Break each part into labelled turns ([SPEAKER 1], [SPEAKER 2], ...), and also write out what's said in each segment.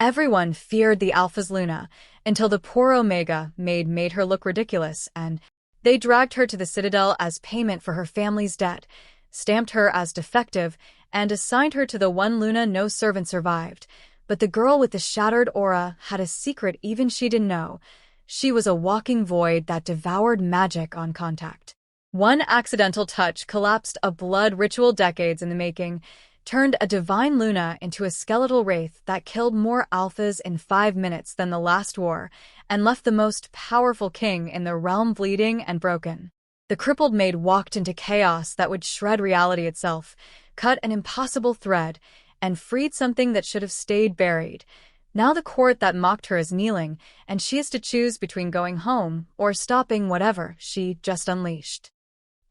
[SPEAKER 1] Everyone feared the Alpha's Luna, until the poor Omega Maid made her look ridiculous, and they dragged her to the Citadel as payment for her family's debt, stamped her as defective, and assigned her to the one Luna no servant survived. But the girl with the shattered aura had a secret even she didn't know. She was a walking void that devoured magic on contact. One accidental touch collapsed a blood ritual decades in the making, turned a divine Luna into a skeletal wraith that killed more Alphas in 5 minutes than the last war, and left the most powerful king in the realm bleeding and broken. The crippled Maid walked into chaos that would shred reality itself, cut an impossible thread, and freed something that should have stayed buried. Now the court that mocked her is kneeling, and she has to choose between going home or stopping whatever she just unleashed.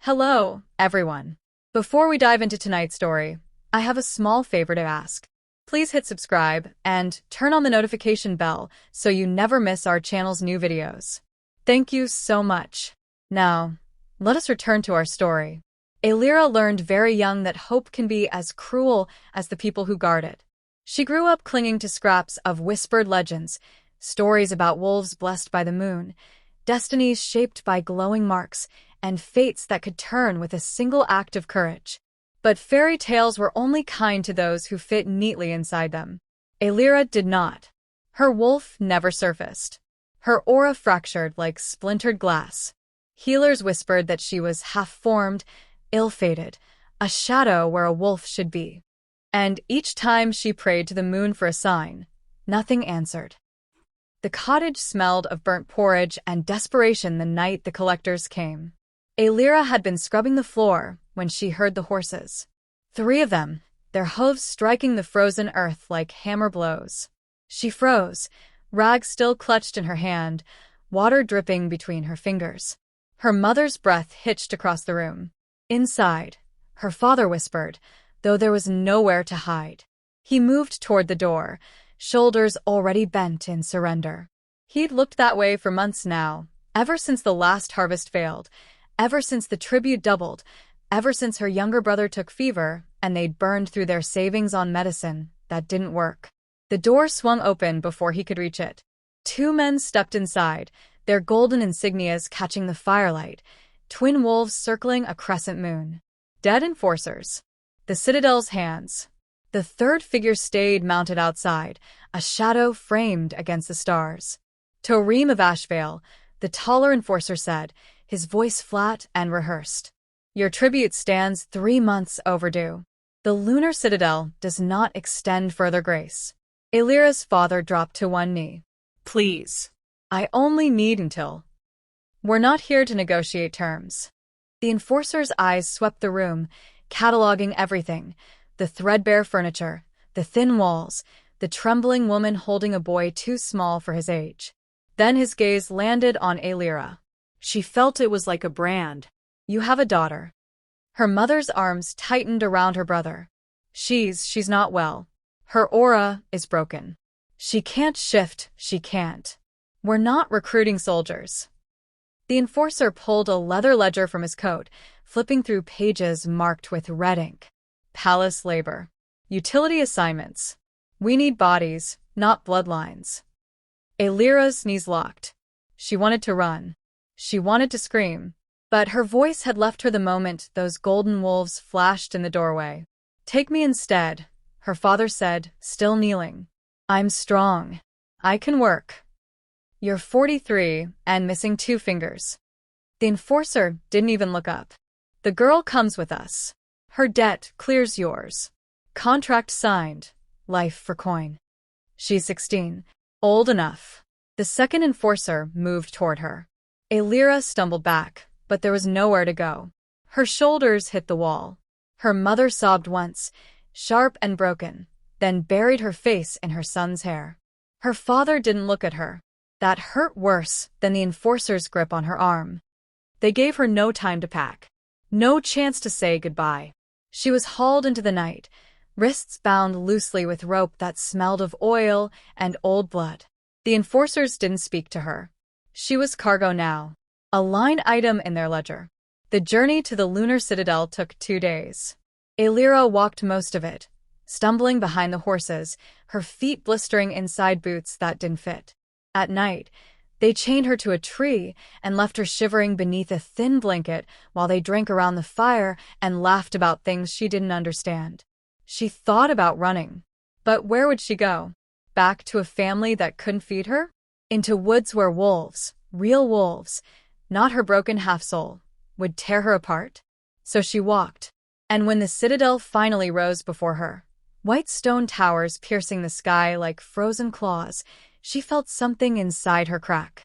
[SPEAKER 1] Hello, everyone. Before we dive into tonight's story, I have a small favor to ask. Please hit subscribe and turn on the notification bell so you never miss our channel's new videos. Thank you so much. Now, let us return to our story. Aelira learned very young that hope can be as cruel as the people who guard it. She grew up clinging to scraps of whispered legends, stories about wolves blessed by the moon, destinies shaped by glowing marks, and fates that could turn with a single act of courage. But fairy tales were only kind to those who fit neatly inside them. Aelira did not. Her wolf never surfaced. Her aura fractured like splintered glass. Healers whispered that she was half-formed, ill-fated, a shadow where a wolf should be. And each time she prayed to the moon for a sign, nothing answered. The cottage smelled of burnt porridge and desperation the night the collectors came. Aelira had been scrubbing the floor when she heard the horses. 3 of them, their hooves striking the frozen earth like hammer blows. She froze, rags still clutched in her hand, water dripping between her fingers. Her mother's breath hitched across the room. Inside, her father whispered, though there was nowhere to hide. He moved toward the door, shoulders already bent in surrender. He'd looked that way for months now, ever since the last harvest failed, ever since the tribute doubled, ever since her younger brother took fever and they'd burned through their savings on medicine that didn't work. The door swung open before he could reach it. 2 men stepped inside, their golden insignias catching the firelight, twin wolves circling a crescent moon. Dead enforcers. The Citadel's hands. The 3rd figure stayed mounted outside, a shadow framed against the stars. Tarim of Ashvale, the taller enforcer said, his voice flat and rehearsed. Your tribute stands 3 months overdue. The lunar citadel does not extend further grace. Aelira's father dropped to one knee. Please. I only need until. We're not here to negotiate terms. The enforcer's eyes swept the room, cataloging everything. The threadbare furniture, the thin walls, the trembling woman holding a boy too small for his age. Then his gaze landed on Aelira. She felt it was like a brand. You have a daughter. Her mother's arms tightened around her brother. She's not well. Her aura is broken. She can't shift, she can't. We're not recruiting soldiers. The enforcer pulled a leather ledger from his coat, flipping through pages marked with red ink. Palace labor. Utility assignments. We need bodies, not bloodlines. Aelira's knees locked. She wanted to run. She wanted to scream. But her voice had left her the moment those golden wolves flashed in the doorway. Take me instead, her father said, still kneeling. I'm strong. I can work. You're 43 and missing 2 fingers. The enforcer didn't even look up. The girl comes with us. Her debt clears yours. Contract signed. Life for coin. She's 16. Old enough. The second enforcer moved toward her. Aelira stumbled back, but there was nowhere to go. Her shoulders hit the wall. Her mother sobbed once, sharp and broken, then buried her face in her son's hair. Her father didn't look at her. That hurt worse than the enforcer's grip on her arm. They gave her no time to pack. No chance to say goodbye. She was hauled into the night, wrists bound loosely with rope that smelled of oil and old blood. The enforcers didn't speak to her. She was cargo now, a line item in their ledger. The journey to the lunar citadel took 2 days. Aelira walked most of it, stumbling behind the horses, her feet blistering inside boots that didn't fit. At night, they chained her to a tree and left her shivering beneath a thin blanket while they drank around the fire and laughed about things she didn't understand. She thought about running. But where would she go? Back to a family that couldn't feed her? Into woods where wolves, real wolves, not her broken half-soul, would tear her apart? So she walked. And when the citadel finally rose before her, white stone towers piercing the sky like frozen claws, she felt something inside her crack.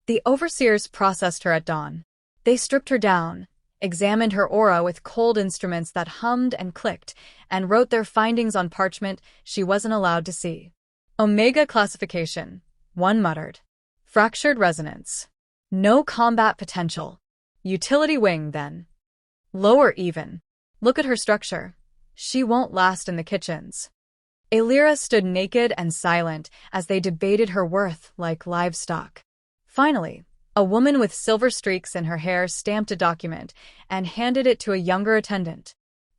[SPEAKER 1] The overseers processed her at dawn. They stripped her down, examined her aura with cold instruments that hummed and clicked, and wrote their findings on parchment she wasn't allowed to see. Omega classification, one muttered. Fractured resonance. No combat potential. Utility wing, then. Lower even. Look at her structure. She won't last in the kitchens. Aelira stood naked and silent as they debated her worth like livestock. Finally, a woman with silver streaks in her hair stamped a document and handed it to a younger attendant.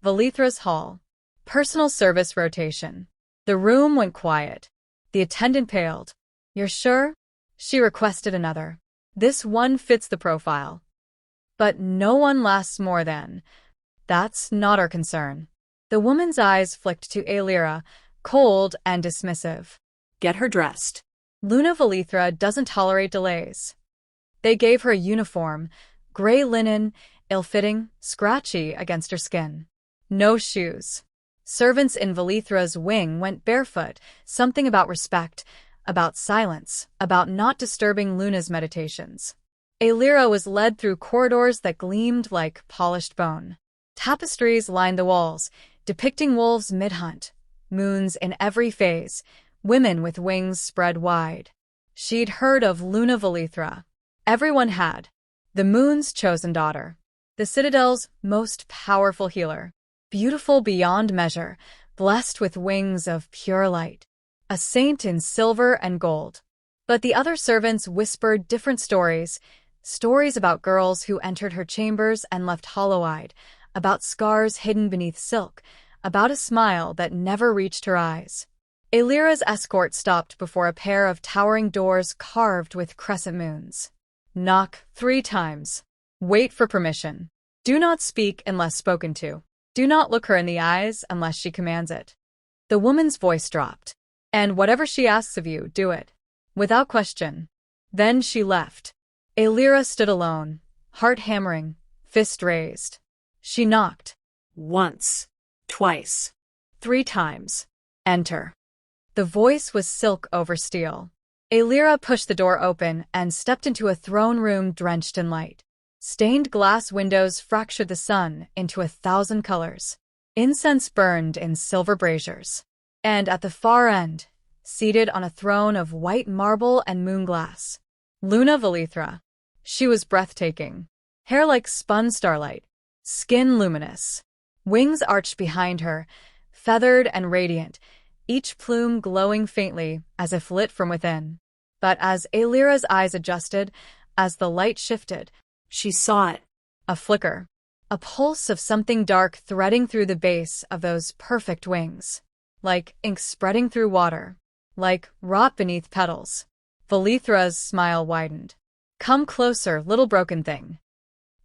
[SPEAKER 1] Valithra's hall. Personal service rotation. The room went quiet. The attendant paled. You're sure? She requested another. This one fits the profile. But no one lasts more than. That's not our concern. The woman's eyes flicked to Aelira, cold and dismissive. Get her dressed. Luna Valithra doesn't tolerate delays. They gave her a uniform, gray linen, ill-fitting, scratchy against her skin. No shoes. Servants in Valithra's wing went barefoot, something about respect, about silence, about not disturbing Luna's meditations. Aelira was led through corridors that gleamed like polished bone. Tapestries lined the walls, depicting wolves mid-hunt, moons in every phase, women with wings spread wide. She'd heard of Luna Valithra. Everyone had. The moon's chosen daughter. The Citadel's most powerful healer. Beautiful beyond measure, blessed with wings of pure light. A saint in silver and gold. But the other servants whispered different stories. Stories about girls who entered her chambers and left hollow-eyed, about scars hidden beneath silk, about a smile that never reached her eyes. Aelira's escort stopped before a pair of towering doors carved with crescent moons. Knock 3 times. Wait for permission. Do not speak unless spoken to. Do not look her in the eyes unless she commands it. The woman's voice dropped. And whatever she asks of you, do it. Without question. Then she left. Aelira stood alone, heart hammering, fist raised. She knocked. Once. Twice. 3 times. Enter. The voice was silk over steel. Aelira pushed the door open and stepped into a throne room drenched in light. Stained glass windows fractured the sun into 1,000 colors. Incense burned in silver braziers. And at the far end, seated on a throne of white marble and moonglass, Luna Valithra. She was breathtaking. Hair like spun starlight, skin luminous. Wings arched behind her, feathered and radiant, each plume glowing faintly as if lit from within. But as Aelira's eyes adjusted, as the light shifted, she saw it. A flicker. A pulse of something dark threading through the base of those perfect wings. Like ink spreading through water. Like rot beneath petals. Valithra's smile widened. Come closer, little broken thing.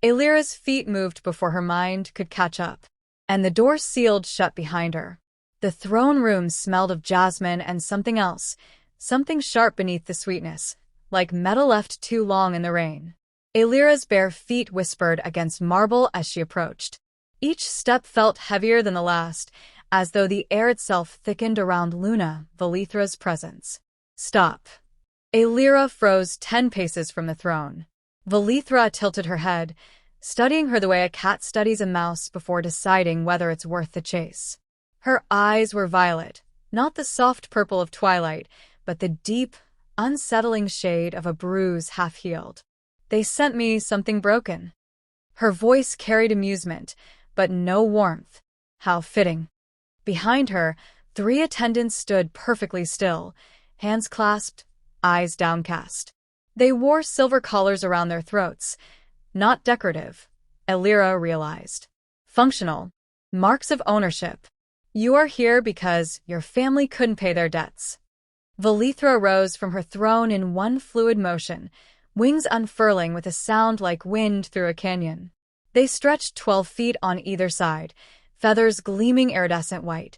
[SPEAKER 1] Aelira's feet moved before her mind could catch up. And the door sealed shut behind her. The throne room smelled of jasmine and something else, something sharp beneath the sweetness, like metal left too long in the rain. Aelira's bare feet whispered against marble as she approached. Each step felt heavier than the last, as though the air itself thickened around Luna Valithra's presence. Stop. Aelira froze 10 paces from the throne. Valithra tilted her head, studying her the way a cat studies a mouse before deciding whether it's worth the chase. Her eyes were violet, not the soft purple of twilight, but the deep, unsettling shade of a bruise half-healed. They sent me something broken. Her voice carried amusement, but no warmth. How fitting. Behind her, 3 attendants stood perfectly still, hands clasped, eyes downcast. They wore silver collars around their throats. Not decorative, Aelira realized. Functional. Marks of ownership. You are here because your family couldn't pay their debts. Velithra rose from her throne in one fluid motion, wings unfurling with a sound like wind through a canyon. They stretched 12 feet on either side, feathers gleaming iridescent white,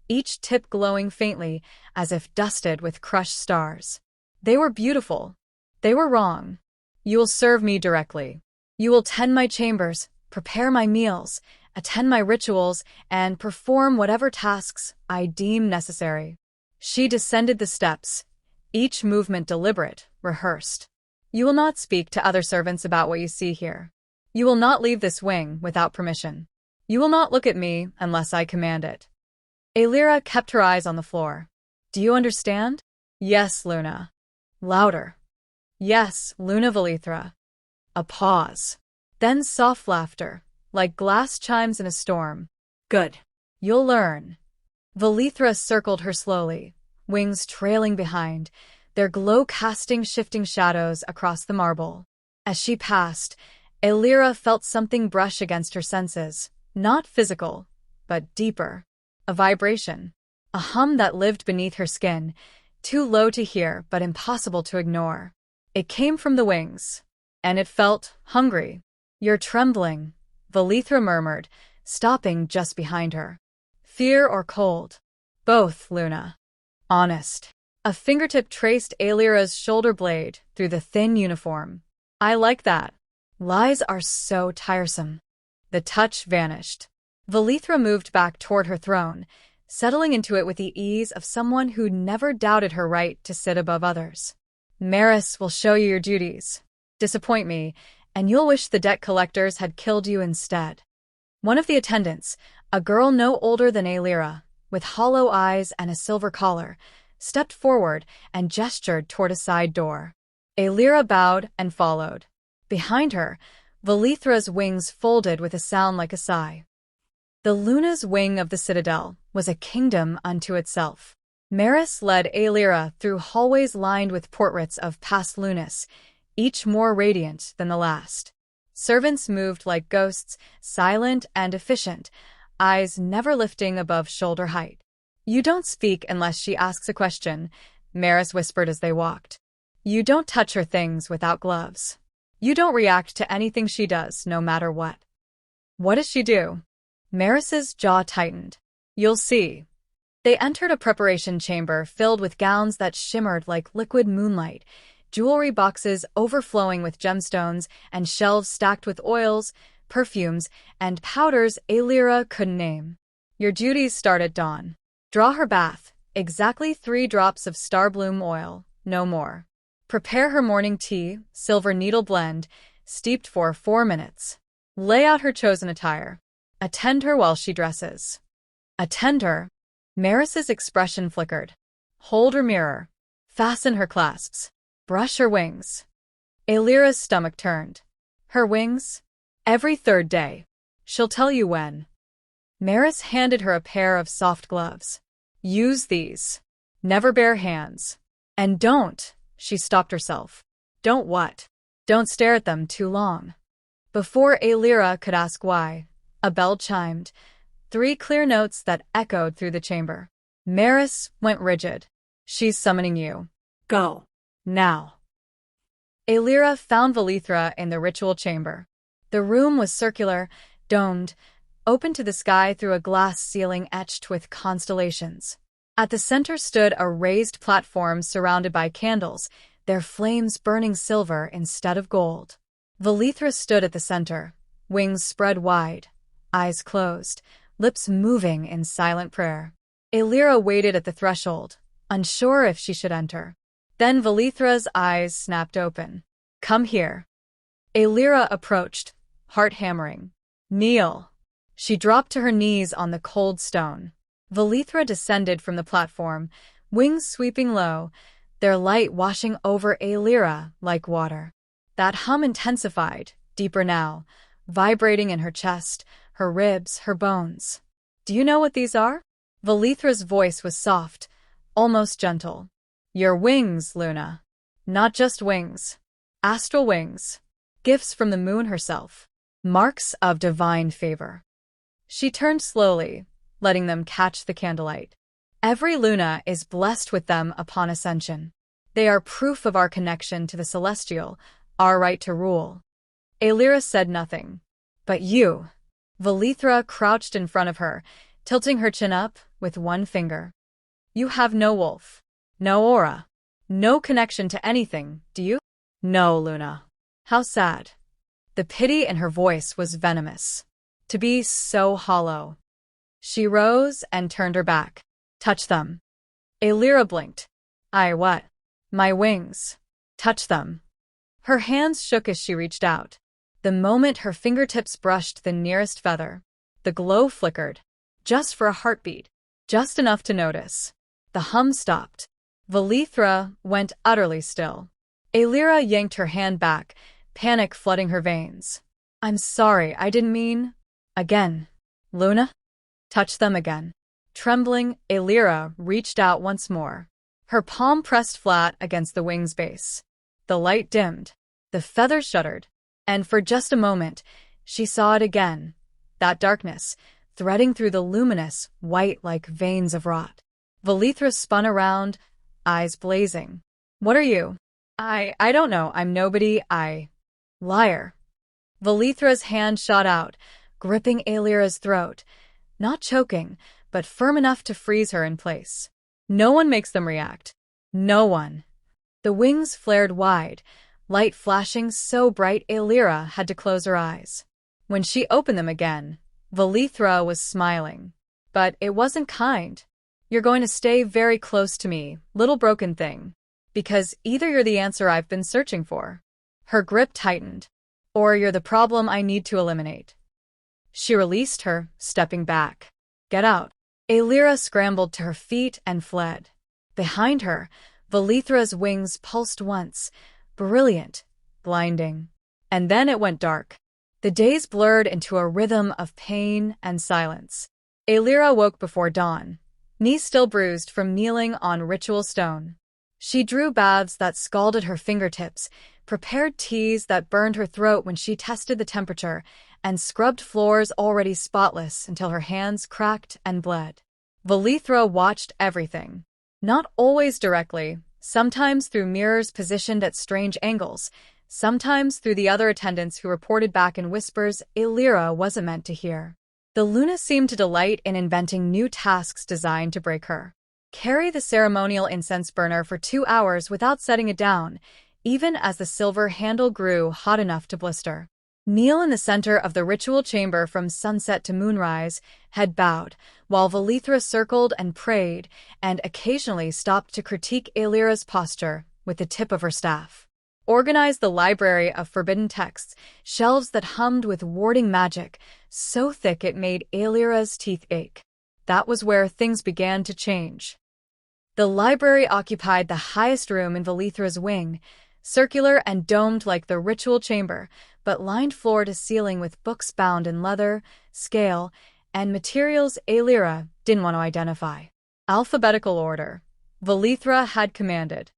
[SPEAKER 1] each tip glowing faintly as if dusted with crushed stars. They were beautiful. They were wrong. You will serve me directly. You will tend my chambers, prepare my meals, attend my rituals, and perform whatever tasks I deem necessary. She descended the steps, each movement deliberate, rehearsed. You will not speak to other servants about what you see here. You will not leave this wing without permission. You will not look at me unless I command it. Aelira kept her eyes on the floor. Do you understand? Yes, Luna. Louder. Yes, Luna Velithra. A pause. Then soft laughter, like glass chimes in a storm. Good. You'll learn. Velithra circled her slowly, wings trailing behind, their glow casting shifting shadows across the marble. As she passed, Aelira felt something brush against her senses, not physical, but deeper. A vibration. A hum that lived beneath her skin, too low to hear but impossible to ignore. It came from the wings, and it felt hungry. You're trembling, Velithra murmured, stopping just behind her. Fear or cold? Both, Luna. Honest. A fingertip traced Aelira's shoulder blade through the thin uniform. I like that. Lies are so tiresome. The touch vanished. Velithra moved back toward her throne, settling into it with the ease of someone who never doubted her right to sit above others. Maris will show you your duties. Disappoint me, and you'll wish the debt collectors had killed you instead. One of the attendants, a girl no older than Aelira, with hollow eyes and a silver collar, stepped forward and gestured toward a side door. Aelira bowed and followed. Behind her, Velithra's wings folded with a sound like a sigh. The Luna's wing of the citadel was a kingdom unto itself. Maris led Aelira through hallways lined with portraits of past Lunas, each more radiant than the last. Servants moved like ghosts, silent and efficient, eyes never lifting above shoulder height. You don't speak unless she asks a question, Maris whispered as they walked. You don't touch her things without gloves. You don't react to anything she does, no matter what. What does she do? Maris's jaw tightened. You'll see. They entered a preparation chamber filled with gowns that shimmered like liquid moonlight, jewelry boxes overflowing with gemstones, and shelves stacked with oils, perfumes, and powders Aelira couldn't name. Your duties start at dawn. Draw her bath, exactly 3 drops of starbloom oil, no more. Prepare her morning tea, silver needle blend, steeped for 4 minutes. Lay out her chosen attire. Attend her while she dresses. Attend her. Maris's expression flickered. Hold her mirror. Fasten her clasps. Brush her wings. Aelira's stomach turned. Her wings? Every 3rd day. She'll tell you when. Maris handed her a pair of soft gloves. Use these. Never bare hands. And don't, she stopped herself. Don't what? Don't stare at them too long. Before Aelira could ask why, a bell chimed, 3 clear notes that echoed through the chamber. Maris went rigid. She's summoning you. Go. Now. Aelira found Velithra in the ritual chamber. The room was circular, domed, open to the sky through a glass ceiling etched with constellations. At the center stood a raised platform surrounded by candles, their flames burning silver instead of gold. Velithra stood at the center, wings spread wide, eyes closed, lips moving in silent prayer. Aelira waited at the threshold, unsure if she should enter. Then Velithra's eyes snapped open. Come here. Aelira approached, heart hammering. Kneel. She dropped to her knees on the cold stone. Velithra descended from the platform, wings sweeping low, their light washing over Aelira like water. That hum intensified, deeper now, vibrating in her chest, her ribs, her bones. Do you know what these are? Velithra's voice was soft, almost gentle. Your wings, Luna. Not just wings. Astral wings. Gifts from the moon herself. Marks of divine favor. She turned slowly, letting them catch the candlelight. Every Luna is blessed with them upon ascension. They are proof of our connection to the celestial, our right to rule. Aelira said nothing. But you. Valithra crouched in front of her, tilting her chin up with one finger. You have no wolf. No aura. No connection to anything, do you? No, Luna. How sad. The pity in her voice was venomous. To be so hollow. She rose and turned her back. Touch them. Aelira blinked. What? My wings. Touch them. Her hands shook as she reached out. The moment her fingertips brushed the nearest feather, the glow flickered. Just for a heartbeat. Just enough to notice. The hum stopped. Valithra went utterly still. Aelira yanked her hand back, panic flooding her veins. I'm sorry, I didn't mean… Again. Luna? Touch them again. Trembling, Aelira reached out once more. Her palm pressed flat against the wing's base. The light dimmed. The feathers shuddered. And for just a moment, she saw it again. That darkness, threading through the luminous, white like veins of rot. Valithra spun around, eyes blazing. What are you? I don't know. I'm nobody. Liar. Valithra's hand shot out, gripping Aelira's throat. Not choking, but firm enough to freeze her in place. No one makes them react. No one. The wings flared wide, light flashing so bright Aelira had to close her eyes. When she opened them again, Valithra was smiling. But it wasn't kind. You're going to stay very close to me, little broken thing. Because either you're the answer I've been searching for. Her grip tightened. Or you're the problem I need to eliminate. She released her, stepping back. Get out. Aelira scrambled to her feet and fled. Behind her, Valithra's wings pulsed once, brilliant, blinding. And then it went dark. The days blurred into a rhythm of pain and silence. Aelira woke before dawn, knees still bruised from kneeling on ritual stone. She drew baths that scalded her fingertips, prepared teas that burned her throat when she tested the temperature, and scrubbed floors already spotless until her hands cracked and bled. Valithra watched everything. Not always directly, sometimes through mirrors positioned at strange angles, sometimes through the other attendants who reported back in whispers Aelira wasn't meant to hear. The Luna seemed to delight in inventing new tasks designed to break her. Carry the ceremonial incense burner for 2 hours without setting it down, even as the silver handle grew hot enough to blister. Kneel in the center of the ritual chamber from sunset to moonrise, head bowed, while Valithra circled and prayed, and occasionally stopped to critique Aelira's posture with the tip of her staff. Organize the library of forbidden texts, shelves that hummed with warding magic, so thick it made Aelira's teeth ache. That was where things began to change. The library occupied the highest room in Valithra's wing, circular and domed like the ritual chamber, but lined floor to ceiling with books bound in leather, scale, and materials Aelira didn't want to identify. Alphabetical order. Valithra had commanded.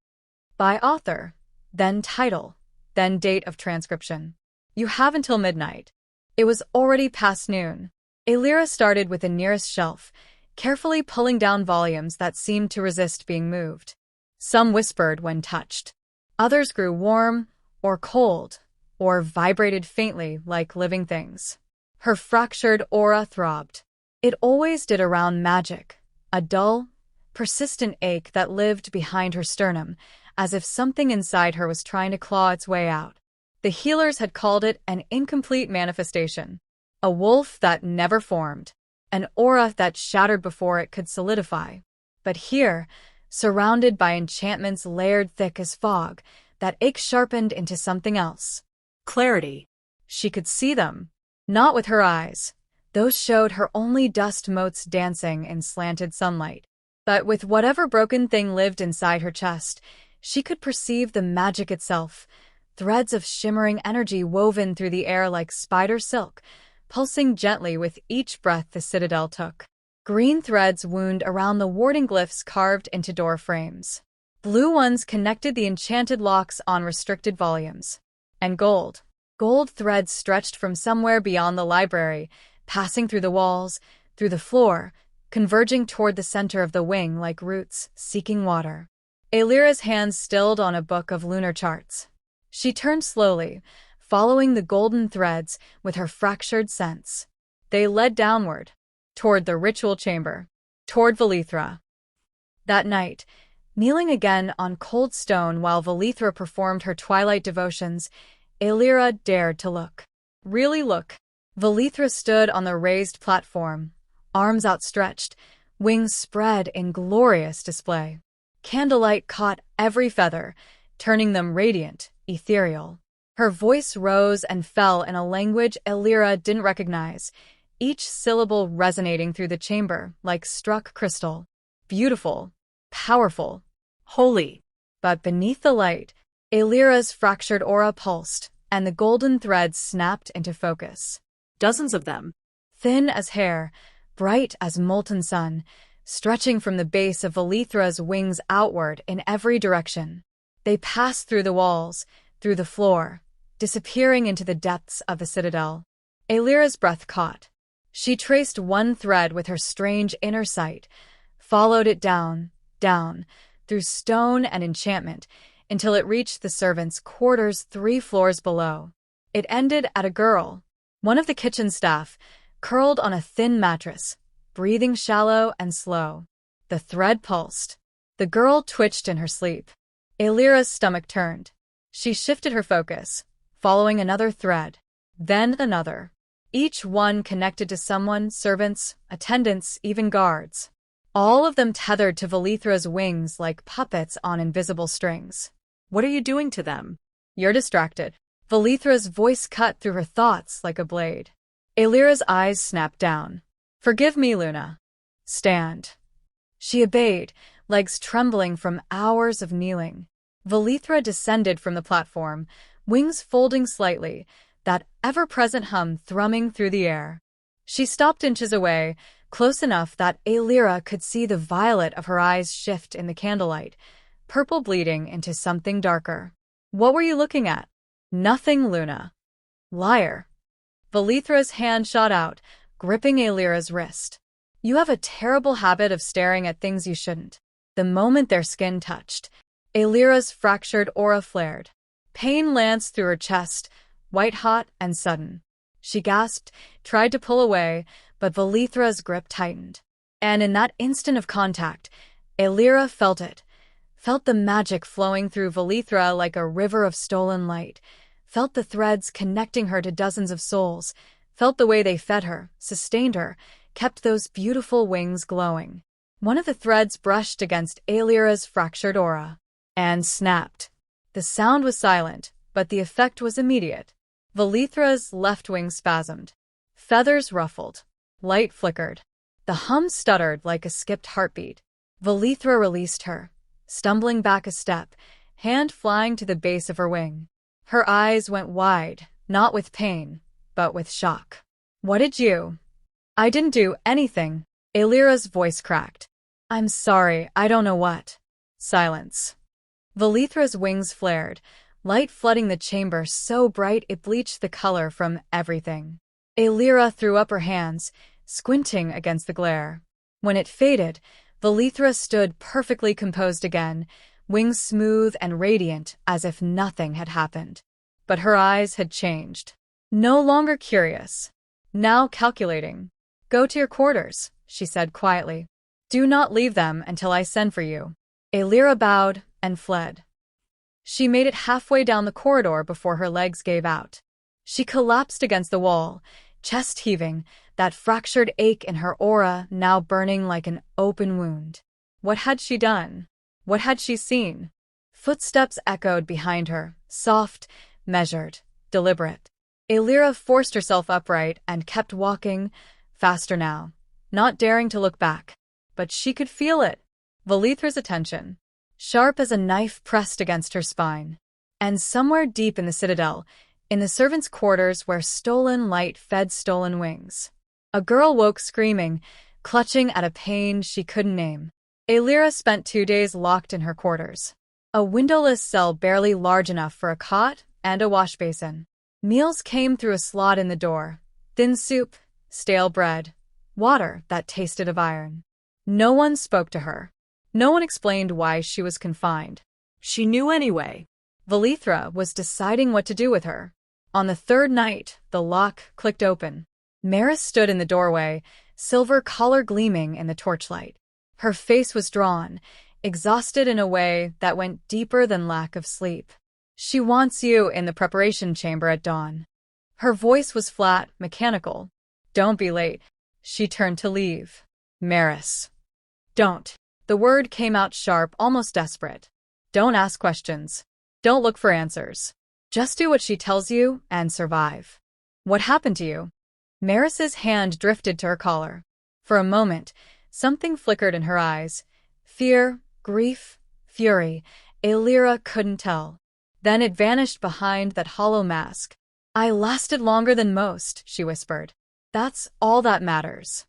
[SPEAKER 1] By author, then title, then date of transcription. You have until midnight. It was already past noon. Aelira started with the nearest shelf, carefully pulling down volumes that seemed to resist being moved. Some whispered when touched. Others grew warm, or cold, or vibrated faintly like living things. Her fractured aura throbbed. It always did around magic, a dull, persistent ache that lived behind her sternum, as if something inside her was trying to claw its way out. The healers had called it an incomplete manifestation, a wolf that never formed, an aura that shattered before it could solidify. But here, surrounded by enchantments layered thick as fog, that ache sharpened into something else. Clarity. She could see them. Not with her eyes. Those showed her only dust motes dancing in slanted sunlight. But with whatever broken thing lived inside her chest, she could perceive the magic itself, threads of shimmering energy woven through the air like spider silk, pulsing gently with each breath the citadel took. Green threads wound around the warding glyphs carved into door frames. Blue ones connected the enchanted locks on restricted volumes. And gold. Gold threads stretched from somewhere beyond the library, passing through the walls, through the floor, converging toward the center of the wing like roots seeking water. Aelira's hands stilled on a book of lunar charts. She turned slowly, following the golden threads with her fractured sense. They led downward, toward the ritual chamber, toward Velithra. That night, kneeling again on cold stone while Velithra performed her twilight devotions, Aelira dared to look. Really look. Velithra stood on the raised platform, arms outstretched, wings spread in glorious display. Candlelight caught every feather, turning them radiant, ethereal. Her voice rose and fell in a language Aelira didn't recognize, each syllable resonating through the chamber like struck crystal. Beautiful, powerful, holy. But beneath the light, Aelira's fractured aura pulsed, and the golden threads snapped into focus.
[SPEAKER 2] Dozens of them.
[SPEAKER 1] Thin as hair, bright as molten sun, stretching from the base of Velithra's wings outward in every direction. They passed through the walls, through the floor, disappearing into the depths of the citadel. Aelira's breath caught. She traced one thread with her strange inner sight, followed it down, through stone and enchantment, until it reached the servants' quarters 3 floors below. It ended at a girl, one of the kitchen staff, curled on a thin mattress, breathing shallow and slow. The thread pulsed. The girl twitched in her sleep. Aelira's stomach turned. She shifted her focus, following another thread, then another. Each one connected to someone, servants, attendants, even guards. All of them tethered to Velithra's wings like puppets on invisible strings.
[SPEAKER 2] What are you doing to them?
[SPEAKER 1] You're distracted. Velithra's voice cut through her thoughts like a blade. Aelira's eyes snapped down. Forgive me, Luna. Stand. She obeyed, legs trembling from hours of kneeling. Velithra descended from the platform, wings folding slightly, that ever-present hum thrumming through the air. She stopped inches away, close enough that Aelira could see the violet of her eyes shift in the candlelight, purple bleeding into something darker. What were you looking at? Nothing, Luna. Liar. Velithra's hand shot out, gripping Aelira's wrist. You have a terrible habit of staring at things you shouldn't. The moment their skin touched, Aelira's fractured aura flared. Pain lanced through her chest, white-hot and sudden. She gasped, tried to pull away, but Velithra's grip tightened. And in that instant of contact, Aelira felt it. Felt the magic flowing through Velithra like a river of stolen light. Felt the threads connecting her to dozens of souls. Felt the way they fed her, sustained her, kept those beautiful wings glowing. One of the threads brushed against Aelira's fractured aura and snapped. The sound was silent, but the effect was immediate. Velithra's left wing spasmed. Feathers ruffled. Light flickered. The hum stuttered like a skipped heartbeat. Velithra released her, stumbling back a step, hand flying to the base of her wing. Her eyes went wide, not with pain, but with shock. What did you? I didn't do anything. Aelira's voice cracked. I'm sorry, I don't know what. Silence. Velithra's wings flared, light flooding the chamber so bright it bleached the color from everything. Aelira threw up her hands, squinting against the glare. When it faded, Velithra stood perfectly composed again, wings smooth and radiant as if nothing had happened. But her eyes had changed. No longer curious. Now calculating. Go to your quarters, she said quietly. Do not leave them until I send for you. Aelira bowed and fled. She made it halfway down the corridor before her legs gave out. She collapsed against the wall, chest heaving, that fractured ache in her aura now burning like an open wound. What had she done? What had she seen? Footsteps echoed behind her, soft, measured, deliberate. Aelira forced herself upright and kept walking, faster now, not daring to look back. But she could feel it. Velithra's attention, sharp as a knife pressed against her spine. And somewhere deep in the citadel, in the servants' quarters where stolen light fed stolen wings, a girl woke screaming, clutching at a pain she couldn't name. Aelira spent 2 days locked in her quarters. A windowless cell barely large enough for a cot and a wash basin. Meals came through a slot in the door. Thin soup, stale bread, water that tasted of iron. No one spoke to her. No one explained why she was confined.
[SPEAKER 2] She knew anyway.
[SPEAKER 1] Valithra was deciding what to do with her. On the third night, the lock clicked open. Maris stood in the doorway, silver collar gleaming in the torchlight. Her face was drawn, exhausted in a way that went deeper than lack of sleep. "She wants you in the preparation chamber at dawn." Her voice was flat, mechanical. "Don't be late." She turned to leave. "Maris." "Don't." The word came out sharp, almost desperate. "Don't ask questions. Don't look for answers. Just do what she tells you and survive." "What happened to you?" Maris's hand drifted to her collar. For a moment, something flickered in her eyes. Fear, grief, fury. Aelira couldn't tell. Then it vanished behind that hollow mask. "I lasted longer than most," she whispered. "That's all that matters."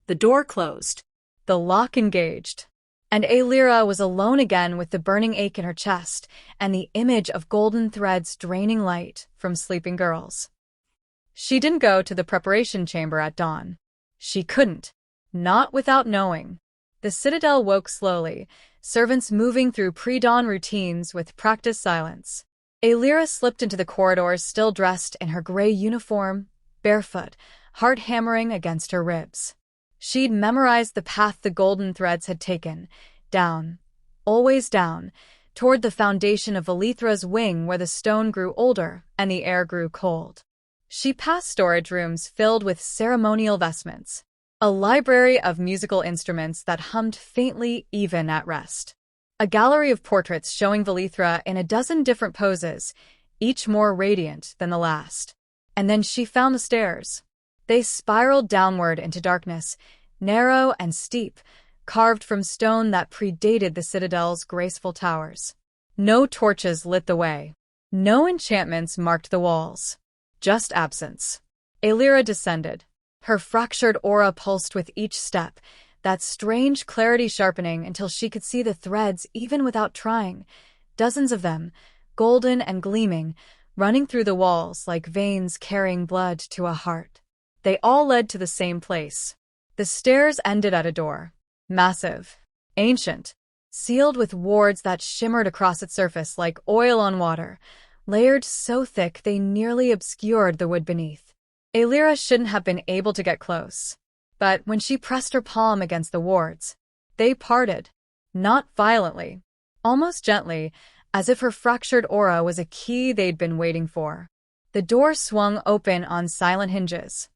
[SPEAKER 2] The door closed.
[SPEAKER 1] The lock engaged. And Aelira was alone again with the burning ache in her chest and the image of golden threads draining light from sleeping girls. She didn't go to the preparation chamber at dawn. She couldn't. Not without knowing. The citadel woke slowly, servants moving through pre-dawn routines with practiced silence. Aelira slipped into the corridors still dressed in her gray uniform, barefoot, heart hammering against her ribs. She'd memorized the path the golden threads had taken, down, always down, toward the foundation of Valithra's wing where the stone grew older and the air grew cold. She passed storage rooms filled with ceremonial vestments, a library of musical instruments that hummed faintly even at rest, a gallery of portraits showing Valithra in a dozen different poses, each more radiant than the last. And then she found the stairs. They spiraled downward into darkness, narrow and steep, carved from stone that predated the citadel's graceful towers. No torches lit the way. No enchantments marked the walls. Just absence. Aelira descended. Her fractured aura pulsed with each step, that strange clarity sharpening until she could see the threads even without trying. Dozens of them, golden and gleaming, running through the walls like veins carrying blood to a heart. They all led to the same place. The stairs ended at a door. Massive, ancient, sealed with wards that shimmered across its surface like oil on water, layered so thick they nearly obscured the wood beneath. Aelira shouldn't have been able to get close. But when she pressed her palm against the wards, they parted. Not violently, almost gently, as if her fractured aura was a key they'd been waiting for. The door swung open on silent hinges.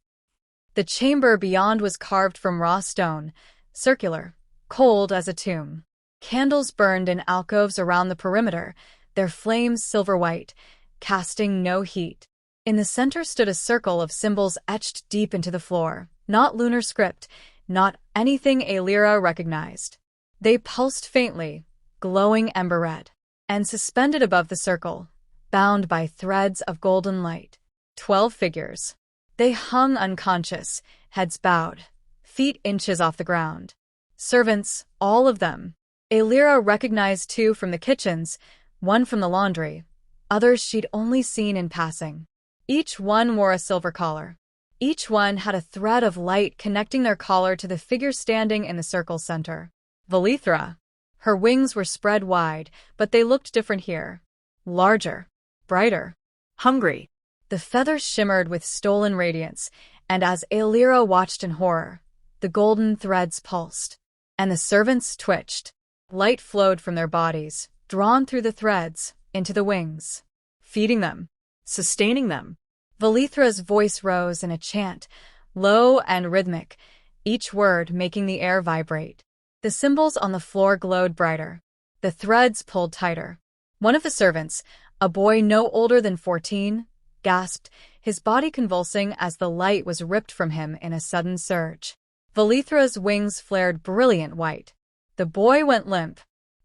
[SPEAKER 1] The chamber beyond was carved from raw stone, circular, cold as a tomb. Candles burned in alcoves around the perimeter, their flames silver-white, casting no heat. In the center stood a circle of symbols etched deep into the floor, not lunar script, not anything Aelira recognized. They pulsed faintly, glowing ember red, and suspended above the circle, bound by threads of golden light. 12 figures. They hung unconscious, heads bowed, feet inches off the ground. Servants, all of them. Aelira recognized 2 from the kitchens, 1 from the laundry, others she'd only seen in passing. Each one wore a silver collar. Each one had a thread of light connecting their collar to the figure standing in the circle's center. Valithra. Her wings were spread wide, but they looked different here. Larger, brighter,
[SPEAKER 2] Hungry.
[SPEAKER 1] The feathers shimmered with stolen radiance, and as Aelira watched in horror, the golden threads pulsed, and the servants twitched. Light flowed from their bodies, drawn through the threads, into the wings, feeding them,
[SPEAKER 2] Sustaining them.
[SPEAKER 1] Valithra's voice rose in a chant, low and rhythmic, each word making the air vibrate. The symbols on the floor glowed brighter. The threads pulled tighter. One of the servants, a boy no older than 14, gasped, his body convulsing as the light was ripped from him in a sudden surge. Valithra's wings flared brilliant white. The boy went limp.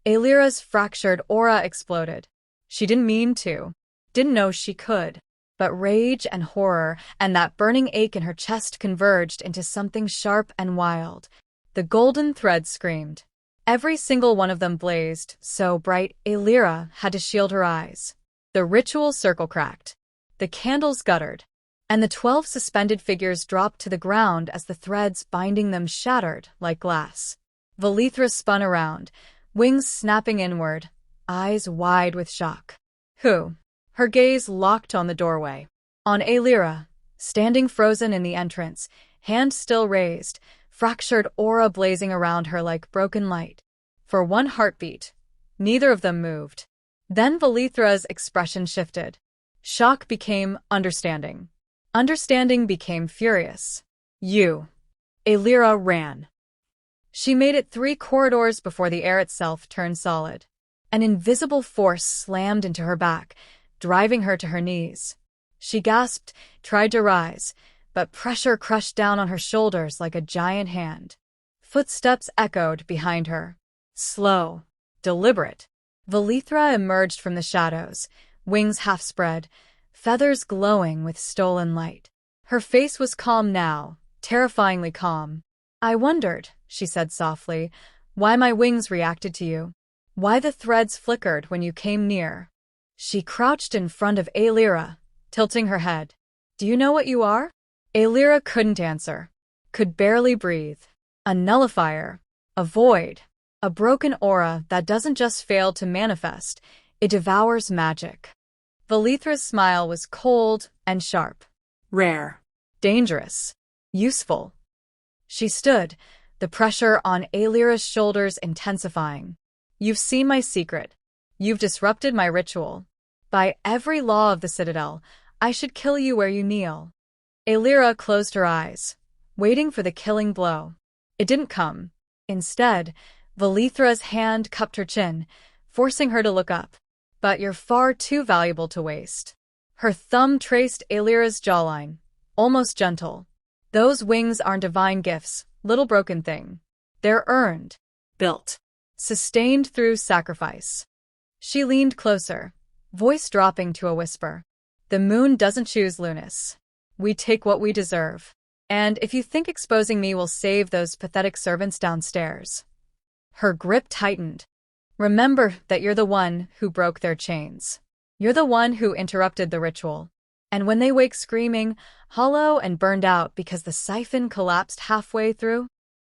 [SPEAKER 1] Aelira's fractured aura exploded. She didn't mean to, didn't know she could. But rage and horror and that burning ache in her chest converged into something sharp and wild. The golden threads screamed. Every single one of them blazed, so bright Aelira had to shield her eyes. The ritual circle cracked. The candles guttered. and the 12 suspended figures dropped to the ground as the threads binding them shattered like glass. Valithra spun around, wings snapping inward, eyes wide with shock. Who? Her gaze locked on the doorway. On Aelira, standing frozen in the entrance, hand still raised, fractured aura blazing around her like broken light. For one heartbeat, neither of them moved. Then Valithra's expression shifted. Shock became understanding. Understanding became furious. You. Aelira ran. She made it 3 corridors before the air itself turned solid. An invisible force slammed into her back, driving her to her knees. She gasped, tried to rise, but pressure crushed down on her shoulders like a giant hand. Footsteps echoed behind her. Slow, deliberate. Valithra emerged from the shadows, wings half spread, feathers glowing with stolen light. Her face was calm now, terrifyingly calm. I wondered, she said softly, why my wings reacted to you. Why the threads flickered when you came near. She crouched in front of Aelira, tilting her head. Do you know what you are? Aelira couldn't answer. Could barely breathe. A nullifier. A void. A broken aura that doesn't just fail to manifest, it devours magic. Valithra's smile was cold and sharp.
[SPEAKER 2] Rare.
[SPEAKER 1] Dangerous. Useful. She stood, the pressure on Aelira's shoulders intensifying. You've seen my secret. You've disrupted my ritual. By every law of the Citadel, I should kill you where you kneel. Aelira closed her eyes, waiting for the killing blow. It didn't come. Instead, Valithra's hand cupped her chin, forcing her to look up. But you're far too valuable to waste. Her thumb traced Aelira's jawline, almost gentle. Those wings aren't divine gifts, little broken thing. They're earned.
[SPEAKER 2] Built.
[SPEAKER 1] Sustained through sacrifice. She leaned closer, voice dropping to a whisper. The moon doesn't choose Lunas. We take what we deserve. And if you think exposing me will save those pathetic servants downstairs. Her grip tightened. Remember that you're the one who broke their chains. You're the one who interrupted the ritual. And when they wake screaming, hollow and burned out because the siphon collapsed halfway through,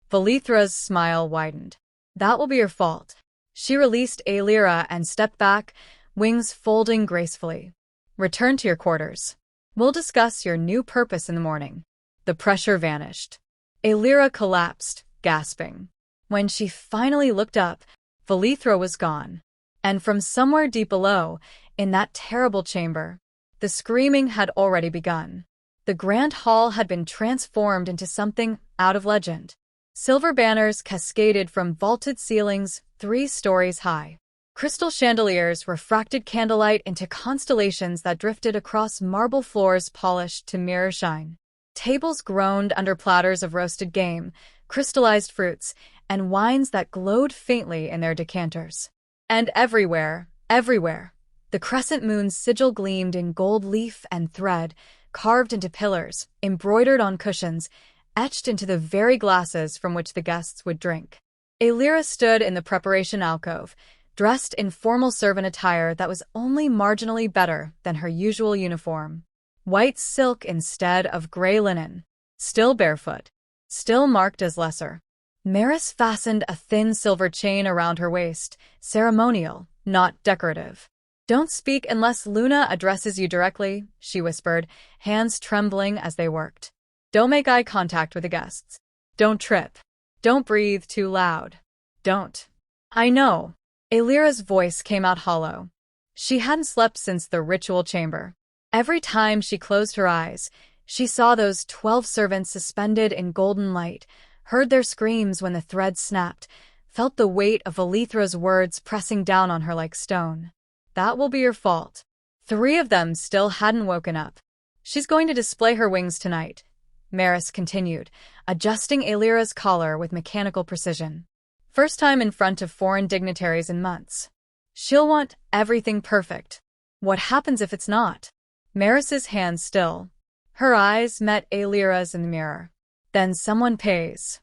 [SPEAKER 1] Valithra's smile widened. That will be your fault. She released Aelira and stepped back, wings folding gracefully. Return to your quarters. We'll discuss your new purpose in the morning. The pressure vanished. Aelira collapsed, gasping. When she finally looked up, Valithra was gone. And from somewhere deep below, in that terrible chamber, the screaming had already begun. The grand hall had been transformed into something out of legend. Silver banners cascaded from vaulted ceilings 3 stories high. Crystal chandeliers refracted candlelight into constellations that drifted across marble floors polished to mirror shine. Tables groaned under platters of roasted game, crystallized fruits, and wines that glowed faintly in their decanters. And everywhere, the crescent moon's sigil gleamed in gold leaf and thread, carved into pillars, embroidered on cushions, etched into the very glasses from which the guests would drink. Aelira stood in the preparation alcove, dressed in formal servant attire that was only marginally better than her usual uniform. White silk instead of gray linen. Still barefoot. Still marked as lesser. Maris fastened a thin silver chain around her waist, ceremonial, not decorative. Don't speak unless Luna addresses you directly, she whispered, hands trembling as they worked. Don't make eye contact with the guests. Don't trip. Don't breathe too loud. Don't. I know. Aelira's voice came out hollow. She hadn't slept since the ritual chamber. Every time she closed her eyes, she saw those 12 servants suspended in golden light, heard their screams when the threads snapped, felt the weight of Valithra's words pressing down on her like stone. That will be your fault. 3 of them still hadn't woken up. She's going to display her wings tonight, Maris continued, adjusting Aelira's collar with mechanical precision. First time in front of foreign dignitaries in months. She'll want everything perfect. What happens if it's not? Maris's hands still. Her eyes met Aelira's in the mirror. Then someone pays.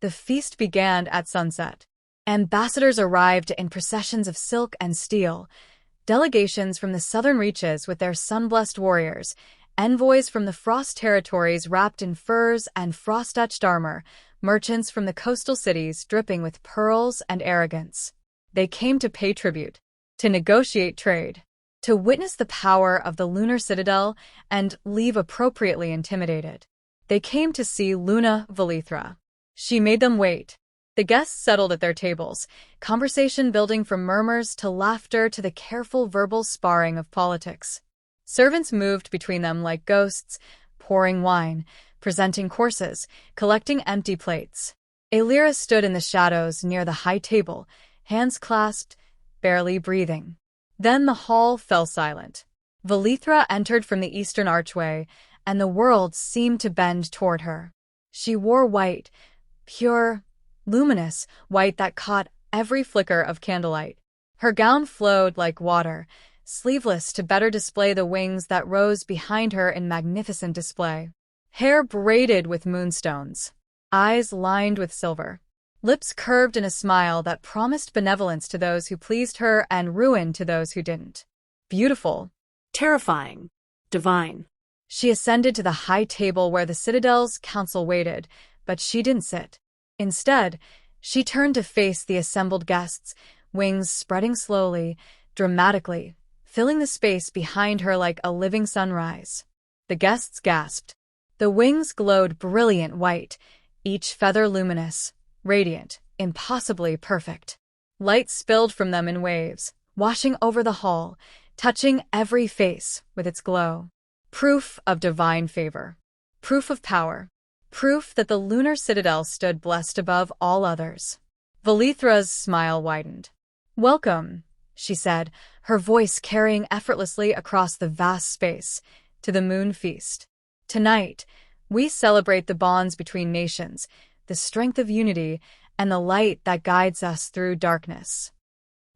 [SPEAKER 1] The feast began at sunset. Ambassadors arrived in processions of silk and steel, delegations from the southern reaches with their sun-blessed warriors, Envoys from the Frost territories wrapped in furs and frost-etched armor, merchants from the coastal cities dripping with pearls and arrogance. They came to pay tribute, to negotiate trade, to witness the power of the lunar citadel and leave appropriately intimidated. They came to see Luna Valithra. She made them wait. The guests settled at their tables, conversation building from murmurs to laughter to the careful verbal sparring of politics. Servants moved between them like ghosts, pouring wine, presenting courses, collecting empty plates. Aelira stood in the shadows near the high table, hands clasped, barely breathing. Then the hall fell silent. Valithra entered from the eastern archway, and the world seemed to bend toward her. She wore white, pure, luminous white that caught every flicker of candlelight. Her gown flowed like water, sleeveless to better display the wings that rose behind her in magnificent display. Hair braided with moonstones, eyes lined with silver, lips curved in a smile that promised benevolence to those who pleased her and ruin to those who didn't. Beautiful.
[SPEAKER 2] Terrifying. Divine.
[SPEAKER 1] She ascended to the high table where the Citadel's council waited, but she didn't sit. Instead, she turned to face the assembled guests, wings spreading slowly, dramatically, filling the space behind her like a living sunrise. The guests gasped. The wings glowed brilliant white, each feather luminous, radiant, impossibly perfect. Light spilled from them in waves, washing over the hall, touching every face with its glow. Proof of divine favor. Proof of power. Proof that the lunar citadel stood blessed above all others. Valithra's smile widened. "Welcome," she said, her voice carrying effortlessly across the vast space, "to the moon feast. Tonight, we celebrate the bonds between nations, the strength of unity, and the light that guides us through darkness."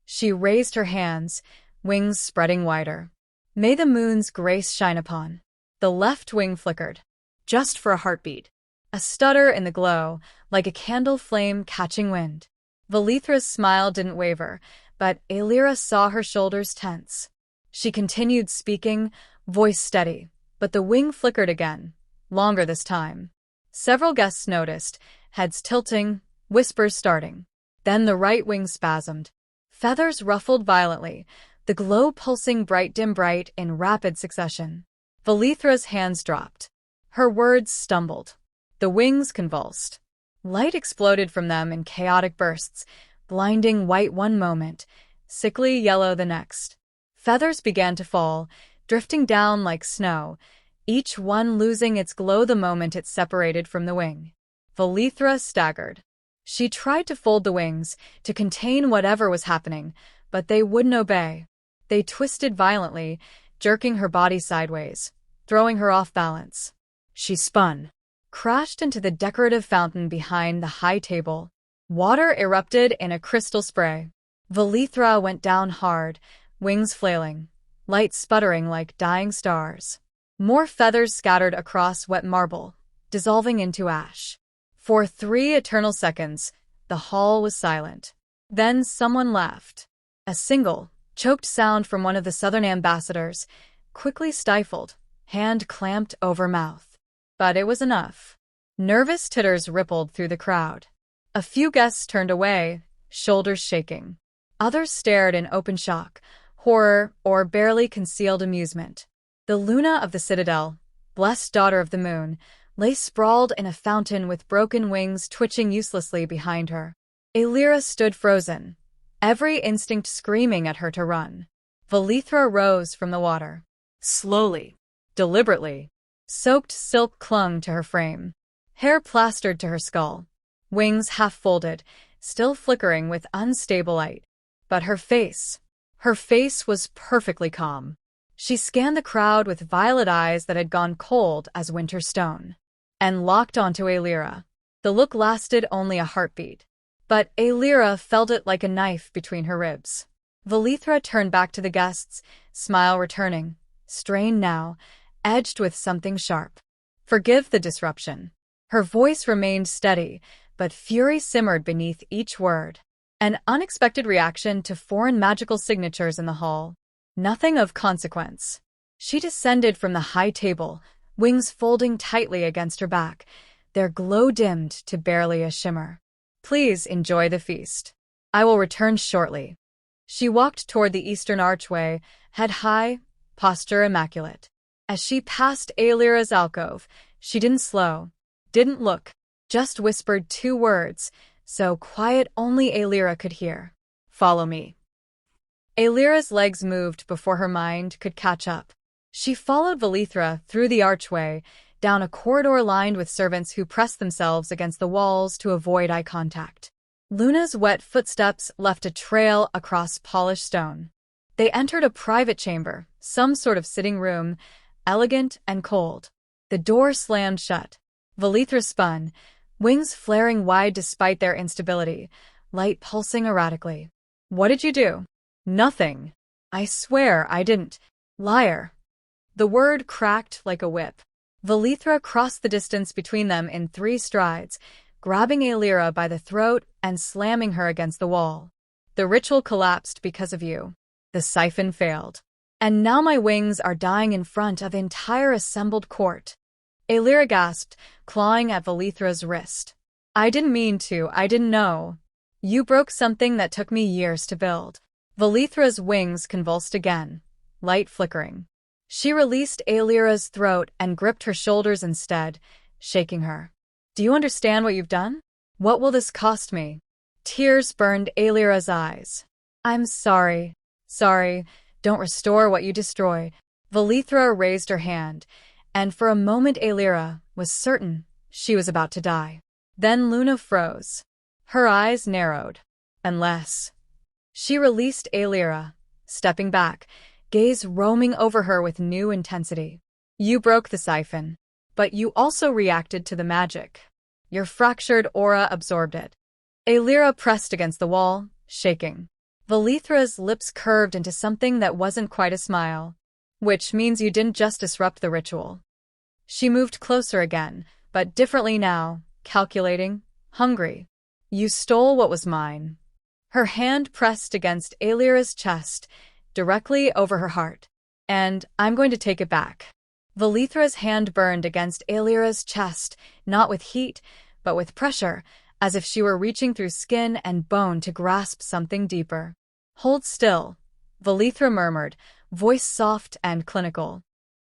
[SPEAKER 1] She raised her hands, wings spreading wider. "May the moon's grace shine upon." The left wing flickered, just for a heartbeat. A stutter in the glow, like a candle flame catching wind. Valithra's smile didn't waver, but Aelira saw her shoulders tense. She continued speaking, voice steady, but the wing flickered again, longer this time. Several guests noticed, heads tilting, whispers starting. Then the right wing spasmed. Feathers ruffled violently, the glow pulsing bright dim bright in rapid succession. Valithra's hands dropped. Her words stumbled. The wings convulsed. Light exploded from them in chaotic bursts, blinding white one moment, sickly yellow the next. Feathers began to fall, drifting down like snow, each one losing its glow the moment it separated from the wing. Valithra staggered. She tried to fold the wings, to contain whatever was happening, but they wouldn't obey. They twisted violently, jerking her body sideways, throwing her off balance. She spun, crashed into the decorative fountain behind the high table. Water erupted in a crystal spray. Valithra went down hard, wings flailing, light sputtering like dying stars. More feathers scattered across wet marble, dissolving into ash. For 3 eternal seconds, the hall was silent. Then someone laughed. A single, choked sound from one of the southern ambassadors, quickly stifled, hand clamped over mouth. But it was enough. Nervous titters rippled through the crowd. A few guests turned away, shoulders shaking. Others stared in open shock, horror, or barely concealed amusement. The Luna of the Citadel, blessed daughter of the moon, lay sprawled in a fountain with broken wings twitching uselessly behind her. Aelira stood frozen, every instinct screaming at her to run. Valithra rose from the water.
[SPEAKER 2] Slowly.
[SPEAKER 1] Deliberately. Soaked silk clung to her frame. Hair plastered to her skull. Wings half-folded, still flickering with unstable light. But her face was perfectly calm. She scanned the crowd with violet eyes that had gone cold as winter stone. And locked onto Aelira. The look lasted only a heartbeat. But Aelira felt it like a knife between her ribs. Valithra turned back to the guests, smile returning, strained now, edged with something sharp. "Forgive the disruption." Her voice remained steady, but fury simmered beneath each word. An unexpected reaction to foreign magical signatures in the hall. Nothing of consequence. She descended from the high table, wings folding tightly against her back, their glow dimmed to barely a shimmer. Please enjoy the feast. I will return shortly. She walked toward the eastern archway, head high, posture immaculate. As she passed Aelira's alcove, she didn't slow, didn't look, just whispered 2 words, so quiet only Aelira could hear. Follow me. Aelira's legs moved before her mind could catch up. She followed Valithra through the archway, down a corridor lined with servants who pressed themselves against the walls to avoid eye contact. Luna's wet footsteps left a trail across polished stone. They entered a private chamber, some sort of sitting room, elegant and cold. The door slammed shut. Valithra spun, wings flaring wide despite their instability, light pulsing erratically. What did you do? Nothing. I swear I didn't. Liar. The word cracked like a whip. Valithra crossed the distance between them in 3 strides, grabbing Aelira by the throat and slamming her against the wall. The ritual collapsed because of you. The siphon failed. And now my wings are dying in front of entire assembled court. Aelira gasped, clawing at Valithra's wrist. I didn't mean to, I didn't know. You broke something that took me years to build. Valithra's wings convulsed again, light flickering. She released Aelira's throat and gripped her shoulders instead, shaking her. Do you understand what you've done? What will this cost me? Tears burned Aelira's eyes. I'm sorry. Sorry. Don't restore what you destroyed. Valithra raised her hand, and for a moment Aelira was certain she was about to die. Then Luna froze. Her eyes narrowed. Unless... She released Aelira, stepping back, gaze roaming over her with new intensity. You broke the siphon, but you also reacted to the magic. Your fractured aura absorbed it. Aelira pressed against the wall, shaking. Valithra's lips curved into something that wasn't quite a smile. Which means you didn't just disrupt the ritual. She moved closer again, but differently now, calculating, hungry. You stole what was mine. Her hand pressed against Aelira's chest, directly over her heart. And I'm going to take it back. Valithra's hand burned against Aelira's chest, not with heat, but with pressure, as if she were reaching through skin and bone to grasp something deeper. Hold still, Valithra murmured, voice soft and clinical.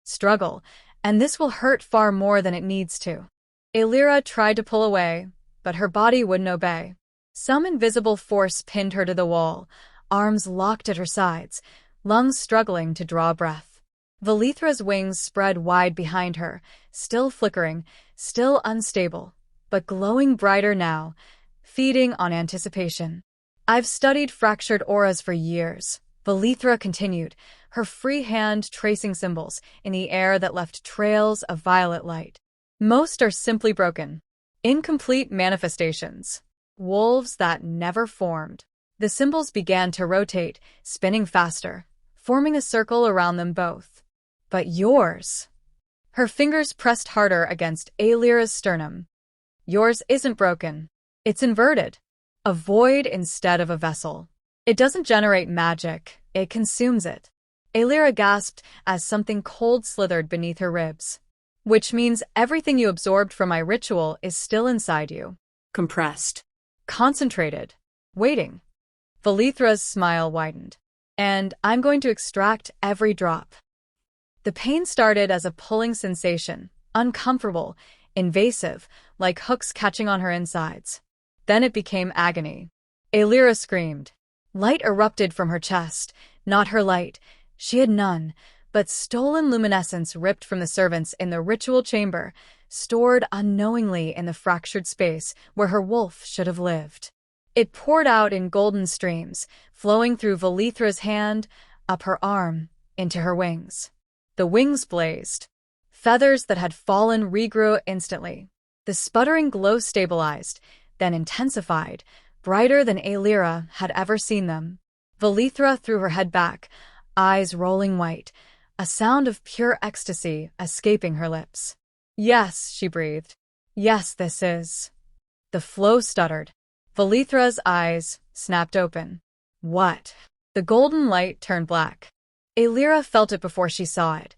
[SPEAKER 1] Struggle, and this will hurt far more than it needs to. Aelira tried to pull away, but her body wouldn't obey. Some invisible force pinned her to the wall, arms locked at her sides, lungs struggling to draw breath. Valithra's wings spread wide behind her, still flickering, still unstable, but glowing brighter now, feeding on anticipation. I've studied fractured auras for years, Valithra continued, her free hand tracing symbols in the air that left trails of violet light. Most are simply broken, incomplete manifestations, wolves that never formed. The symbols began to rotate, spinning faster, forming a circle around them both. But yours... Her fingers pressed harder against Aelira's sternum. Yours isn't broken. It's inverted. A void instead of a vessel. It doesn't generate magic, it consumes it. Aelira gasped as something cold slithered beneath her ribs. Which means everything you absorbed from my ritual is still inside you.
[SPEAKER 2] Compressed.
[SPEAKER 1] Concentrated. Waiting. Valithra's smile widened. And I'm going to extract every drop. The pain started as a pulling sensation, uncomfortable, invasive, like hooks catching on her insides. Then it became agony. Aelira screamed. Light erupted from her chest, not her light. She had none, but stolen luminescence ripped from the servants in the ritual chamber, stored unknowingly in the fractured space where her wolf should have lived. It poured out in golden streams, flowing through Valithra's hand, up her arm, into her wings. The wings blazed. Feathers that had fallen regrew instantly. The sputtering glow stabilized, then intensified, brighter than Aelira had ever seen them. Valithra threw her head back, eyes rolling white, a sound of pure ecstasy escaping her lips. Yes, she breathed. Yes, this is. The flow stuttered. Valithra's eyes snapped open. What? The golden light turned black. Aelira felt it before she saw it.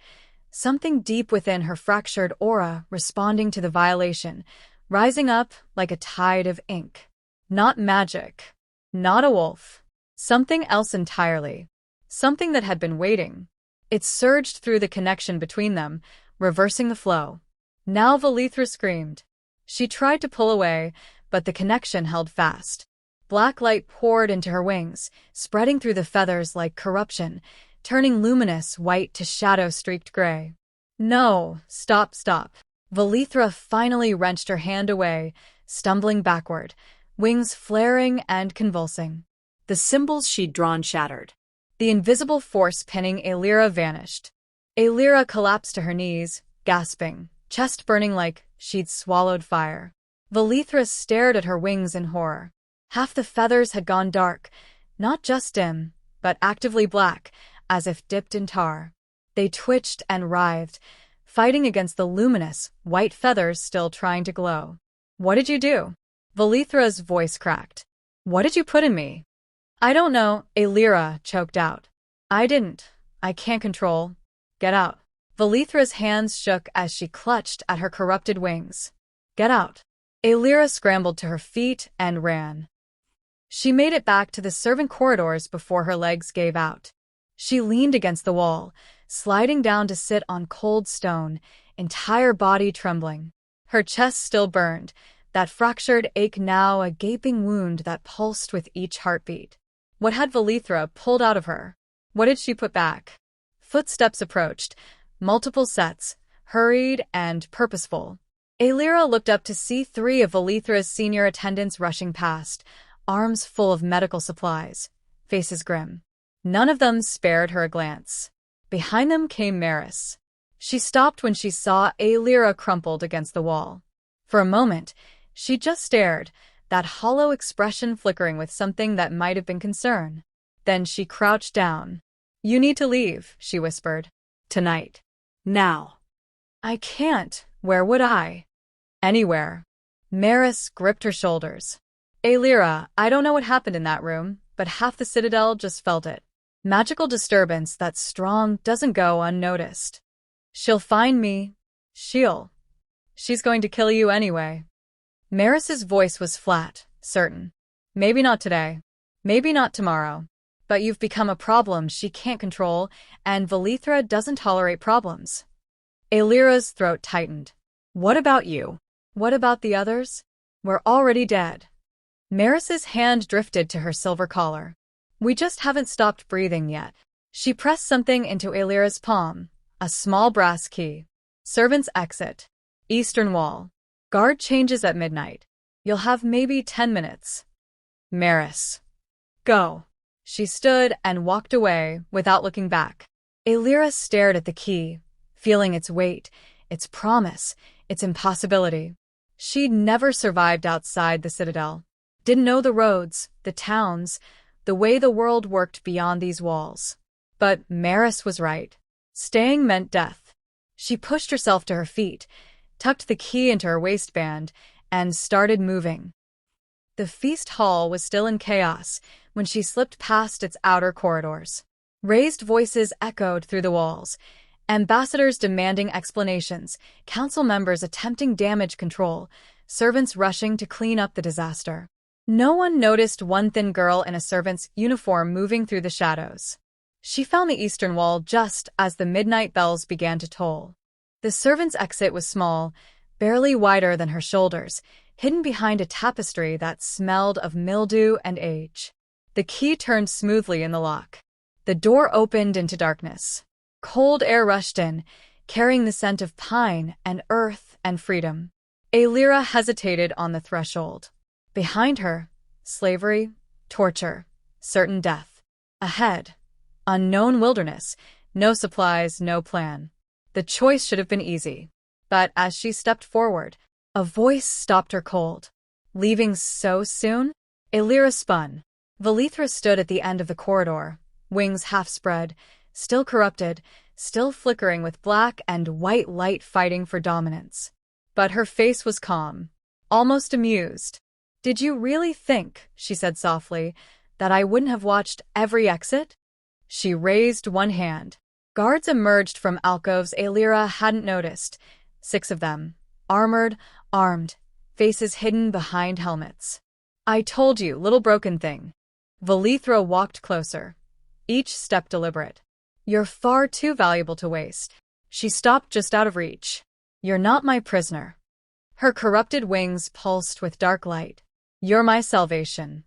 [SPEAKER 1] Something deep within her fractured aura responding to the violation, rising up like a tide of ink. Not magic. Not a wolf. Something else entirely. Something that had been waiting. It surged through the connection between them, reversing the flow. Now Valithra screamed. She tried to pull away, but the connection held fast. Black light poured into her wings, spreading through the feathers like corruption, turning luminous white to shadow-streaked gray. No, stop. Valithra finally wrenched her hand away, stumbling backward, wings flaring and convulsing.
[SPEAKER 2] The symbols she'd drawn shattered.
[SPEAKER 1] The invisible force pinning Aelira vanished. Aelira collapsed to her knees, gasping, chest burning like she'd swallowed fire. Valithra stared at her wings in horror. Half the feathers had gone dark, not just dim, but actively black, as if dipped in tar. They twitched and writhed, fighting against the luminous, white feathers still trying to glow. "What did you do?" Valithra's voice cracked. "What did you put in me?" "I don't know," Aelira choked out. "I didn't. I can't control. Get out." Valithra's hands shook as she clutched at her corrupted wings. "Get out." Aelira scrambled to her feet and ran. She made it back to the servant corridors before her legs gave out. She leaned against the wall, sliding down to sit on cold stone, entire body trembling. Her chest still burned, that fractured ache now a gaping wound that pulsed with each heartbeat. What had Valithra pulled out of her? What did she put back? Footsteps approached, multiple sets, hurried and purposeful. Aelira looked up to see 3 of Valithra's senior attendants rushing past, arms full of medical supplies, faces grim. None of them spared her a glance. Behind them came Maris. She stopped when she saw Aelira crumpled against the wall. For a moment, she just stared, that hollow expression flickering with something that might have been concern. Then she crouched down. "You need to leave," she whispered. "Tonight.
[SPEAKER 2] Now."
[SPEAKER 1] "I can't. Where would I?" "Anywhere." Maris gripped her shoulders. "Aelira, I don't know what happened in that room, but half the Citadel just felt it. Magical disturbance that's strong doesn't go unnoticed. She'll find me. She's going to kill you anyway." Maris's voice was flat, certain. "Maybe not today. Maybe not tomorrow. But you've become a problem she can't control, and Valithra doesn't tolerate problems." Aelira's throat tightened. "What about you? What about the others? We're already dead." Maris's hand drifted to her silver collar. "We just haven't stopped breathing yet." She pressed something into Aelira's palm, a small brass key. "Servants exit. Eastern wall. Guard changes at midnight. You'll have maybe 10 minutes. Maris. Go." She stood and walked away without looking back. Aelira stared at the key, feeling its weight, its promise, its impossibility. She'd never survived outside the Citadel. Didn't know the roads, the towns, the way the world worked beyond these walls. But Maris was right. Staying meant death. She pushed herself to her feet, tucked the key into her waistband, and started moving. The feast hall was still in chaos when she slipped past its outer corridors. Raised voices echoed through the walls, ambassadors demanding explanations, council members attempting damage control, servants rushing to clean up the disaster. No one noticed one thin girl in a servant's uniform moving through the shadows. She found the eastern wall just as the midnight bells began to toll. The servant's exit was small, barely wider than her shoulders, hidden behind a tapestry that smelled of mildew and age. The key turned smoothly in the lock. The door opened into darkness. Cold air rushed in, carrying the scent of pine and earth and freedom. Aelira hesitated on the threshold. Behind her, slavery, torture, certain death. Ahead, unknown wilderness, no supplies, no plan. The choice should have been easy. But as she stepped forward, a voice stopped her cold. Leaving so soon? Aelira spun. Valithra stood at the end of the corridor, wings half spread, still corrupted, still flickering with black and white light fighting for dominance. But her face was calm, almost amused. "Did you really think," she said softly, "that I wouldn't have watched every exit?" She raised one hand. Guards emerged from alcoves Aelira hadn't noticed. 6 of them. Armored, armed, faces hidden behind helmets. I told you, little broken thing. Velithra walked closer, each step deliberate. You're far too valuable to waste. She stopped just out of reach. You're not my prisoner. Her corrupted wings pulsed with dark light. You're my salvation.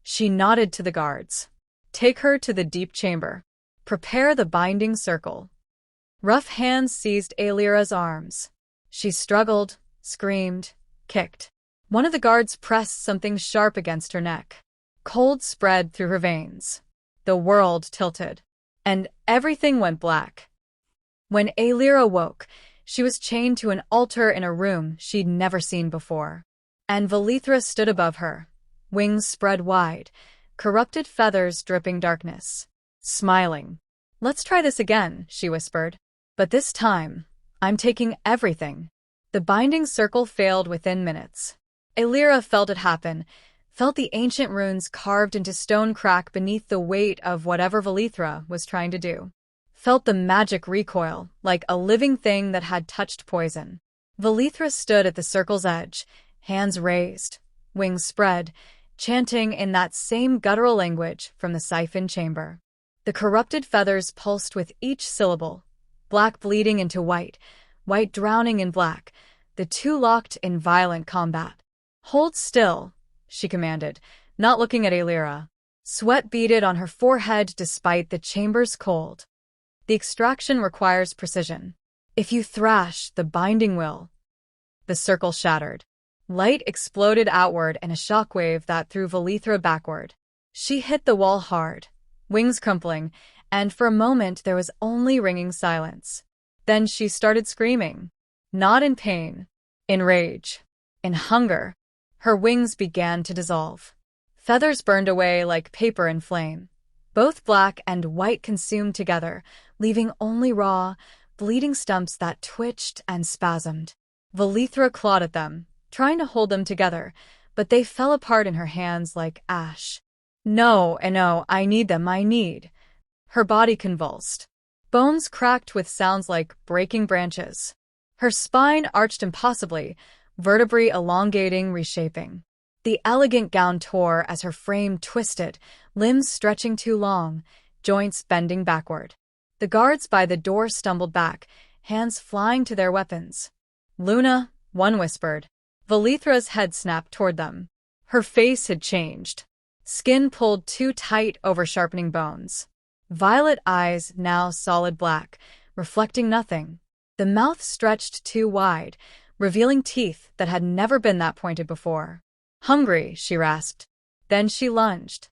[SPEAKER 1] She nodded to the guards. Take her to the deep chamber. Prepare the binding circle. Rough hands seized Aelira's arms. She struggled, screamed, kicked. One of the guards pressed something sharp against her neck. Cold spread through her veins. The world tilted, and everything went black. When Aelira woke, she was chained to an altar in a room she'd never seen before. And Velithra stood above her, wings spread wide, corrupted feathers dripping darkness. Smiling. Let's try this again, she whispered. But this time, I'm taking everything. The binding circle failed within minutes. Aelira felt it happen, felt the ancient runes carved into stone crack beneath the weight of whatever Velithra was trying to do. Felt the magic recoil, like a living thing that had touched poison. Velithra stood at the circle's edge, hands raised, wings spread, chanting in that same guttural language from the siphon chamber. The corrupted feathers pulsed with each syllable, black bleeding into white, white drowning in black, the two locked in violent combat. Hold still, she commanded, not looking at Aelira. Sweat beaded on her forehead despite the chamber's cold. The extraction requires precision. If you thrash, the binding will. The circle shattered. Light exploded outward in a shockwave that threw Velithra backward. She hit the wall hard, wings crumpling, and for a moment there was only ringing silence. Then she started screaming. Not in pain, in rage, in hunger. Her wings began to dissolve. Feathers burned away like paper in flame. Both black and white consumed together, leaving only raw, bleeding stumps that twitched and spasmed. Velithra clawed at them, trying to hold them together, but they fell apart in her hands like ash. No, I need them, I need. Her body convulsed. Bones cracked with sounds like breaking branches. Her spine arched impossibly, vertebrae elongating, reshaping. The elegant gown tore as her frame twisted, limbs stretching too long, joints bending backward. The guards by the door stumbled back, hands flying to their weapons. Luna, one whispered. Velithra's head snapped toward them. Her face had changed. Skin pulled too tight over sharpening bones. Violet eyes now solid black, reflecting nothing. The mouth stretched too wide, revealing teeth that had never been that pointed before. Hungry, she rasped. Then she lunged.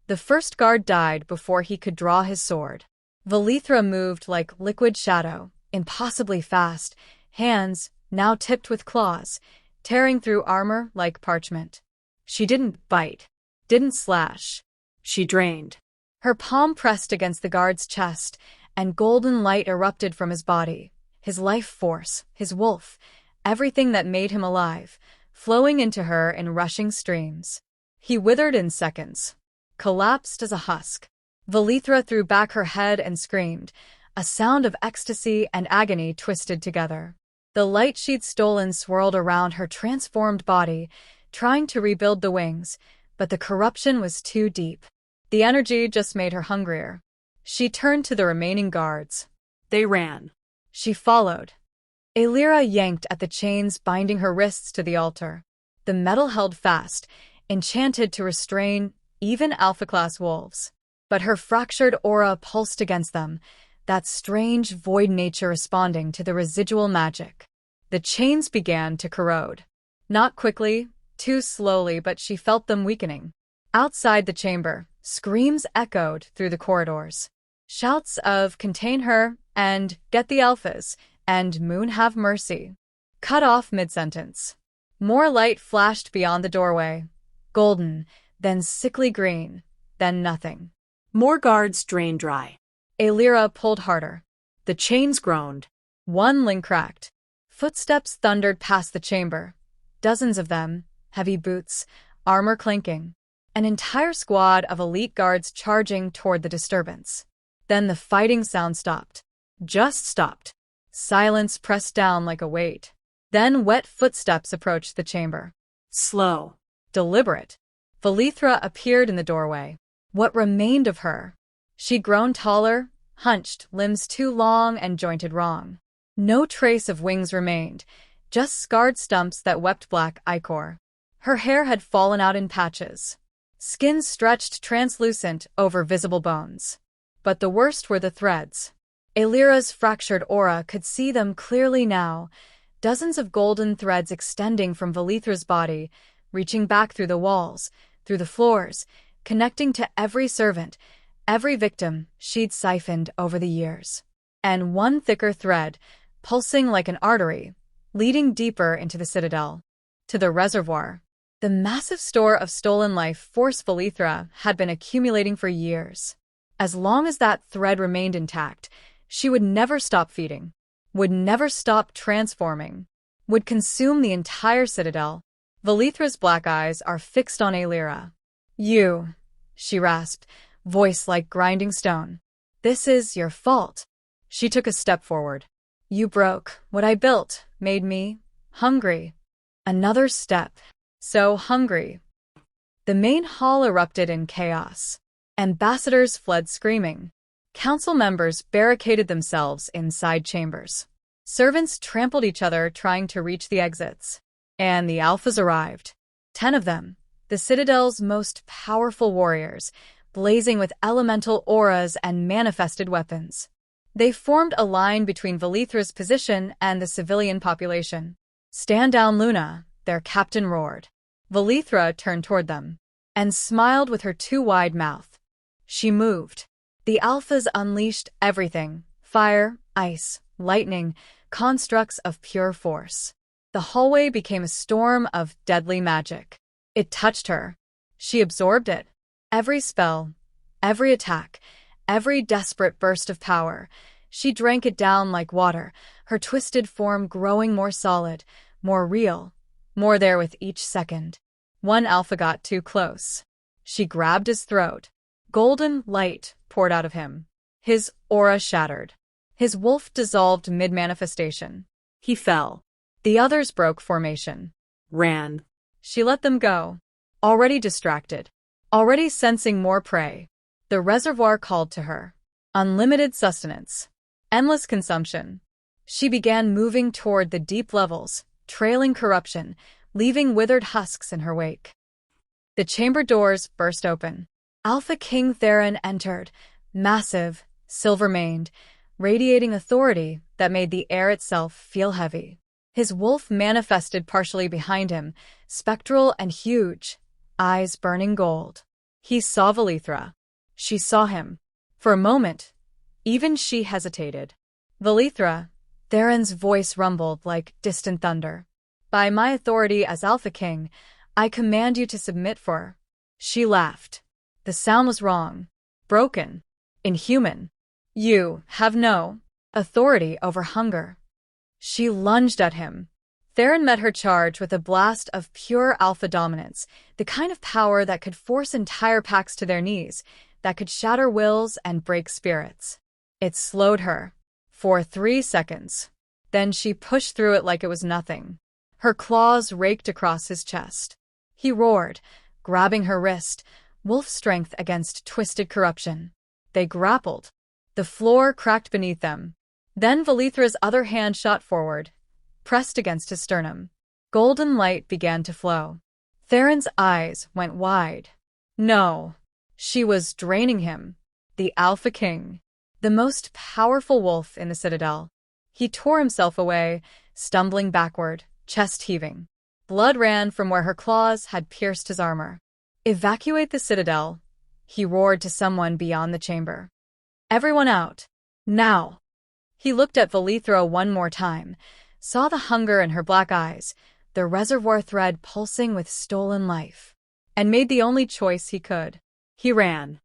[SPEAKER 1] The first guard died before he could draw his sword. Velithra moved like liquid shadow, impossibly fast, hands, now tipped with claws, tearing through armor like parchment. She didn't bite, didn't slash. She drained. Her palm pressed against the guard's chest, and golden light erupted from his body, his life force, his wolf, everything that made him alive, flowing into her in rushing streams. He withered in seconds, collapsed as a husk. Velithra threw back her head and screamed, a sound of ecstasy and agony twisted together. The light she'd stolen swirled around her transformed body, trying to rebuild the wings, but the corruption was too deep. The energy just made her hungrier. She turned to the remaining guards. They ran. She followed. Aelira yanked at the chains binding her wrists to the altar. The metal held fast, enchanted to restrain even alpha-class wolves. But her fractured aura pulsed against them, that strange void nature responding to the residual magic. The chains began to corrode. Not quickly, too slowly, but she felt them weakening. Outside the chamber, screams echoed through the corridors. Shouts of "Contain her," and "Get the alphas," and "Moon have mercy," cut off mid-sentence. More light flashed beyond the doorway. Golden, then sickly green, then nothing. More guards drained dry. Aelira pulled harder. The chains groaned. One link cracked. Footsteps thundered past the chamber. Dozens of them, heavy boots, armor clanking. An entire squad of elite guards charging toward the disturbance. Then the fighting sound stopped. Just stopped. Silence pressed down like a weight. Then wet footsteps approached the chamber.
[SPEAKER 2] Slow.
[SPEAKER 1] Deliberate. Velithra appeared in the doorway. What remained of her? She'd grown taller, hunched, limbs too long and jointed wrong. No trace of wings remained, just scarred stumps that wept black ichor. Her hair had fallen out in patches. Skin stretched translucent over visible bones. But the worst were the threads. Aelira's fractured aura could see them clearly now, dozens of golden threads extending from Velithra's body, reaching back through the walls, through the floors, connecting to every servant, every victim she'd siphoned over the years. And one thicker thread, pulsing like an artery, leading deeper into the citadel, to the reservoir. The massive store of stolen life force Velithra had been accumulating for years. As long as that thread remained intact, she would never stop feeding, would never stop transforming, would consume the entire citadel. Velithra's black eyes are fixed on Aelira. "You," she rasped, voice like grinding stone. "This is your fault." She took a step forward. "You broke what I built, made me hungry." Another step. So hungry. The main hall erupted in chaos. Ambassadors fled screaming. Council members barricaded themselves in side chambers. Servants trampled each other trying to reach the exits. And the Alphas arrived. 10 of them, the Citadel's most powerful warriors, blazing with elemental auras and manifested weapons. They formed a line between Velithra's position and the civilian population. "Stand down, Luna," their captain roared. Velithra turned toward them and smiled with her too wide mouth. She moved. The Alphas unleashed everything: fire, ice, lightning, constructs of pure force. The hallway became a storm of deadly magic. It touched her. She absorbed it. Every spell, every attack, every desperate burst of power. She drank it down like water, her twisted form growing more solid, more real, more there with each second. One Alpha got too close. She grabbed his throat. Golden light poured out of him. His aura shattered. His wolf dissolved mid-manifestation. He fell. The others broke formation.
[SPEAKER 2] Ran.
[SPEAKER 1] She let them go. Already distracted. Already sensing more prey. The reservoir called to her. Unlimited sustenance. Endless consumption. She began moving toward the deep levels, trailing corruption, leaving withered husks in her wake. The chamber doors burst open. Alpha King Theron entered, massive, silver-maned, radiating authority that made the air itself feel heavy. His wolf manifested partially behind him, spectral and huge, eyes burning gold. He saw Velithra. She saw him. For a moment, even she hesitated. "Velithra," Theron's voice rumbled like distant thunder. "By my authority as Alpha King, I command you to submit for." She laughed. The sound was wrong, broken, inhuman. "You have no authority over hunger." She lunged at him. Theron met her charge with a blast of pure alpha dominance, the kind of power that could force entire packs to their knees, that could shatter wills and break spirits. It slowed her. For 3 seconds. Then she pushed through it like it was nothing. Her claws raked across his chest. He roared, grabbing her wrist, wolf strength against twisted corruption. They grappled. The floor cracked beneath them. Then Velithra's other hand shot forward, pressed against his sternum. Golden light began to flow. Theron's eyes went wide. No. She was draining him. The Alpha King. The most powerful wolf in the Citadel. He tore himself away, stumbling backward, chest heaving. Blood ran from where her claws had pierced his armor. "Evacuate the Citadel," he roared to someone beyond the chamber. "Everyone out. Now." He looked at Velithra one more time, saw the hunger in her black eyes, the reservoir thread pulsing with stolen life, and made the only choice he could. He ran.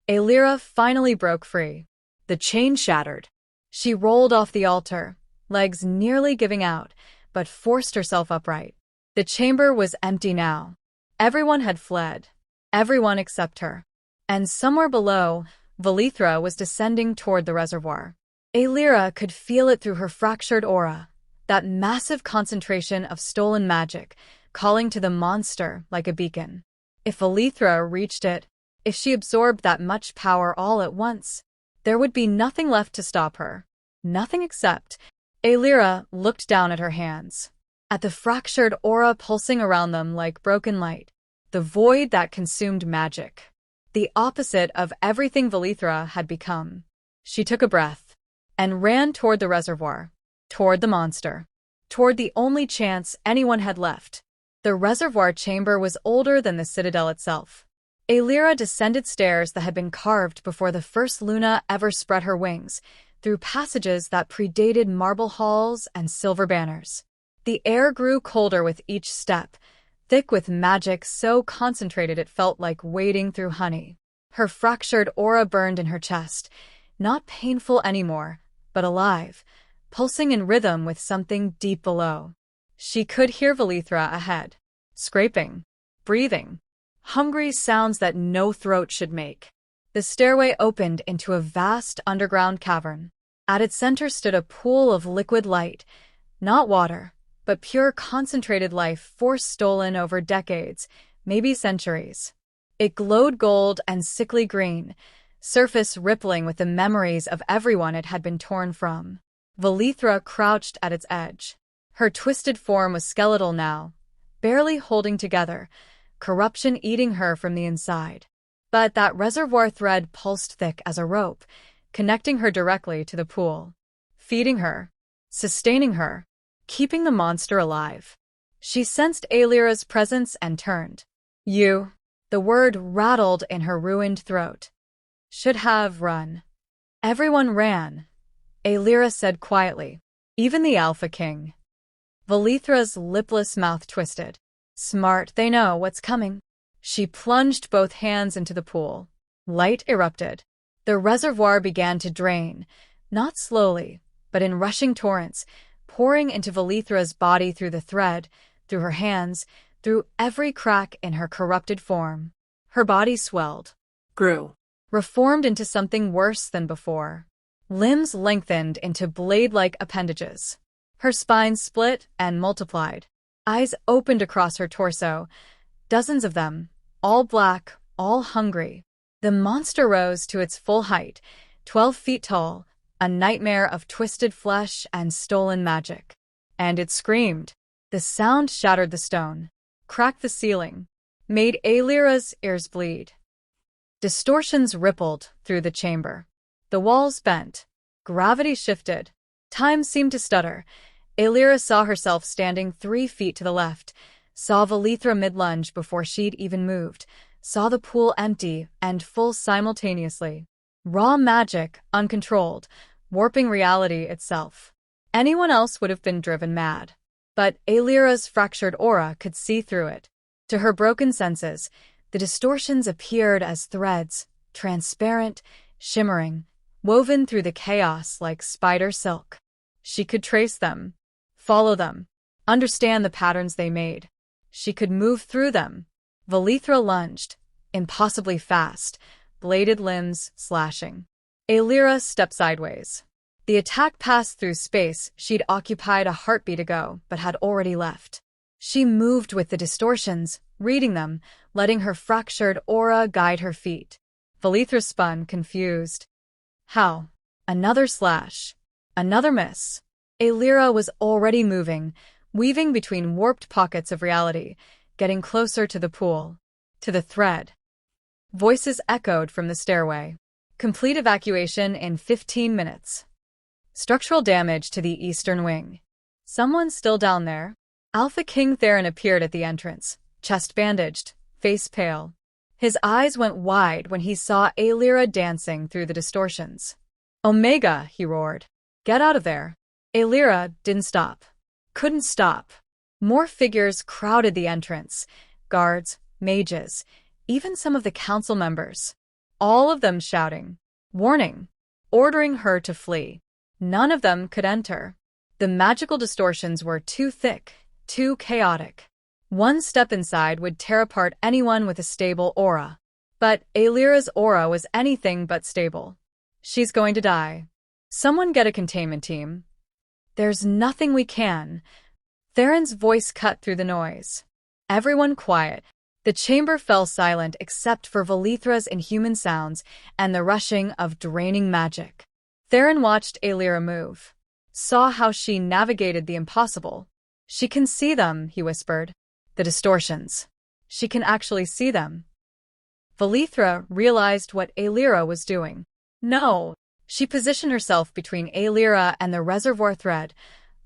[SPEAKER 1] Aelira finally broke free. The chain shattered. She rolled off the altar, legs nearly giving out, but forced herself upright. The chamber was empty now. Everyone had fled. Everyone except her. And somewhere below, Valithra was descending toward the reservoir. Aelira could feel it through her fractured aura, that massive concentration of stolen magic, calling to the monster like a beacon. If Valithra reached it, if she absorbed that much power all at once, there would be nothing left to stop her. Nothing except… Aelira looked down at her hands, at the fractured aura pulsing around them like broken light, the void that consumed magic. The opposite of everything Valithra had become. She took a breath and ran toward the reservoir, toward the monster, toward the only chance anyone had left. The reservoir chamber was older than the citadel itself. Aelira descended stairs that had been carved before the first Luna ever spread her wings, through passages that predated marble halls and silver banners. The air grew colder with each step, thick with magic so concentrated it felt like wading through honey. Her fractured aura burned in her chest, not painful anymore, but alive, pulsing in rhythm with something deep below. She could hear Valithra ahead, scraping, breathing, hungry sounds that no throat should make. The stairway opened into a vast underground cavern. At its center stood a pool of liquid light, not water, but pure concentrated life force stolen over decades, maybe centuries. It glowed gold and sickly green, surface rippling with the memories of everyone it had been torn from. Valithra crouched at its edge. Her twisted form was skeletal now, barely holding together, corruption eating her from the inside. But that reservoir thread pulsed thick as a rope, connecting her directly to the pool, feeding her, sustaining her, keeping the monster alive. She sensed Aelira's presence and turned. You, the word rattled in her ruined throat. Should have run. Everyone ran, Aelira said quietly, even the Alpha King. Valithra's lipless mouth twisted. Smart, they know what's coming. She plunged both hands into the pool. Light erupted. The reservoir began to drain, not slowly, but in rushing torrents, pouring into Valithra's body through the thread, through her hands, through every crack in her corrupted form. Her body swelled,
[SPEAKER 2] Grew.
[SPEAKER 1] reformed into something worse than before. Limbs lengthened into blade-like appendages. Her spine split and multiplied. Eyes opened across her torso, dozens of them, all black, all hungry. The monster rose to its full height, 12 feet tall, a nightmare of twisted flesh and stolen magic. And it screamed. The sound shattered the stone, cracked the ceiling, made Aelira's ears bleed. Distortions rippled through the chamber. The walls bent. Gravity shifted. Time seemed to stutter. Aelira saw herself standing 3 feet to the left, saw Valithra mid-lunge before she'd even moved, saw the pool empty and full simultaneously. Raw magic, uncontrolled, warping reality itself. Anyone else would have been driven mad. But Aelira's fractured aura could see through it. To her broken senses, the distortions appeared as threads, transparent, shimmering, woven through the chaos like spider silk. She could trace them, follow them, understand the patterns they made. She could move through them. Valithra lunged, impossibly fast, bladed limbs slashing. Aelira stepped sideways. The attack passed through space she'd occupied a heartbeat ago but had already left. She moved with the distortions, reading them, letting her fractured aura guide her feet. Valithra spun, confused. How? Another slash. Another miss. Aelira was already moving, weaving between warped pockets of reality, getting closer to the pool, to the thread. Voices echoed from the stairway. Complete evacuation in 15 minutes. Structural damage to the eastern wing. Someone still down there? Alpha King Theron appeared at the entrance, chest bandaged, face pale. His eyes went wide when he saw Aelira dancing through the distortions. Omega, he roared. Get out of there. Aelira didn't stop. Couldn't stop. More figures crowded the entrance. Guards, mages, even some of the council members. All of them shouting, warning, ordering her to flee. None of them could enter. The magical distortions were too thick, too chaotic. One step inside would tear apart anyone with a stable aura. But Aelira's aura was anything but stable. She's going to die. Someone get a containment team. There's nothing we can. Theron's voice cut through the noise. Everyone quiet. The chamber fell silent except for Velithra's inhuman sounds and the rushing of draining magic. Theron watched Aelira move. Saw how she navigated the impossible. She can see them, he whispered. The distortions. She can actually see them. Velithra realized what Aelira was doing. No. She positioned herself between Aelira and the reservoir thread,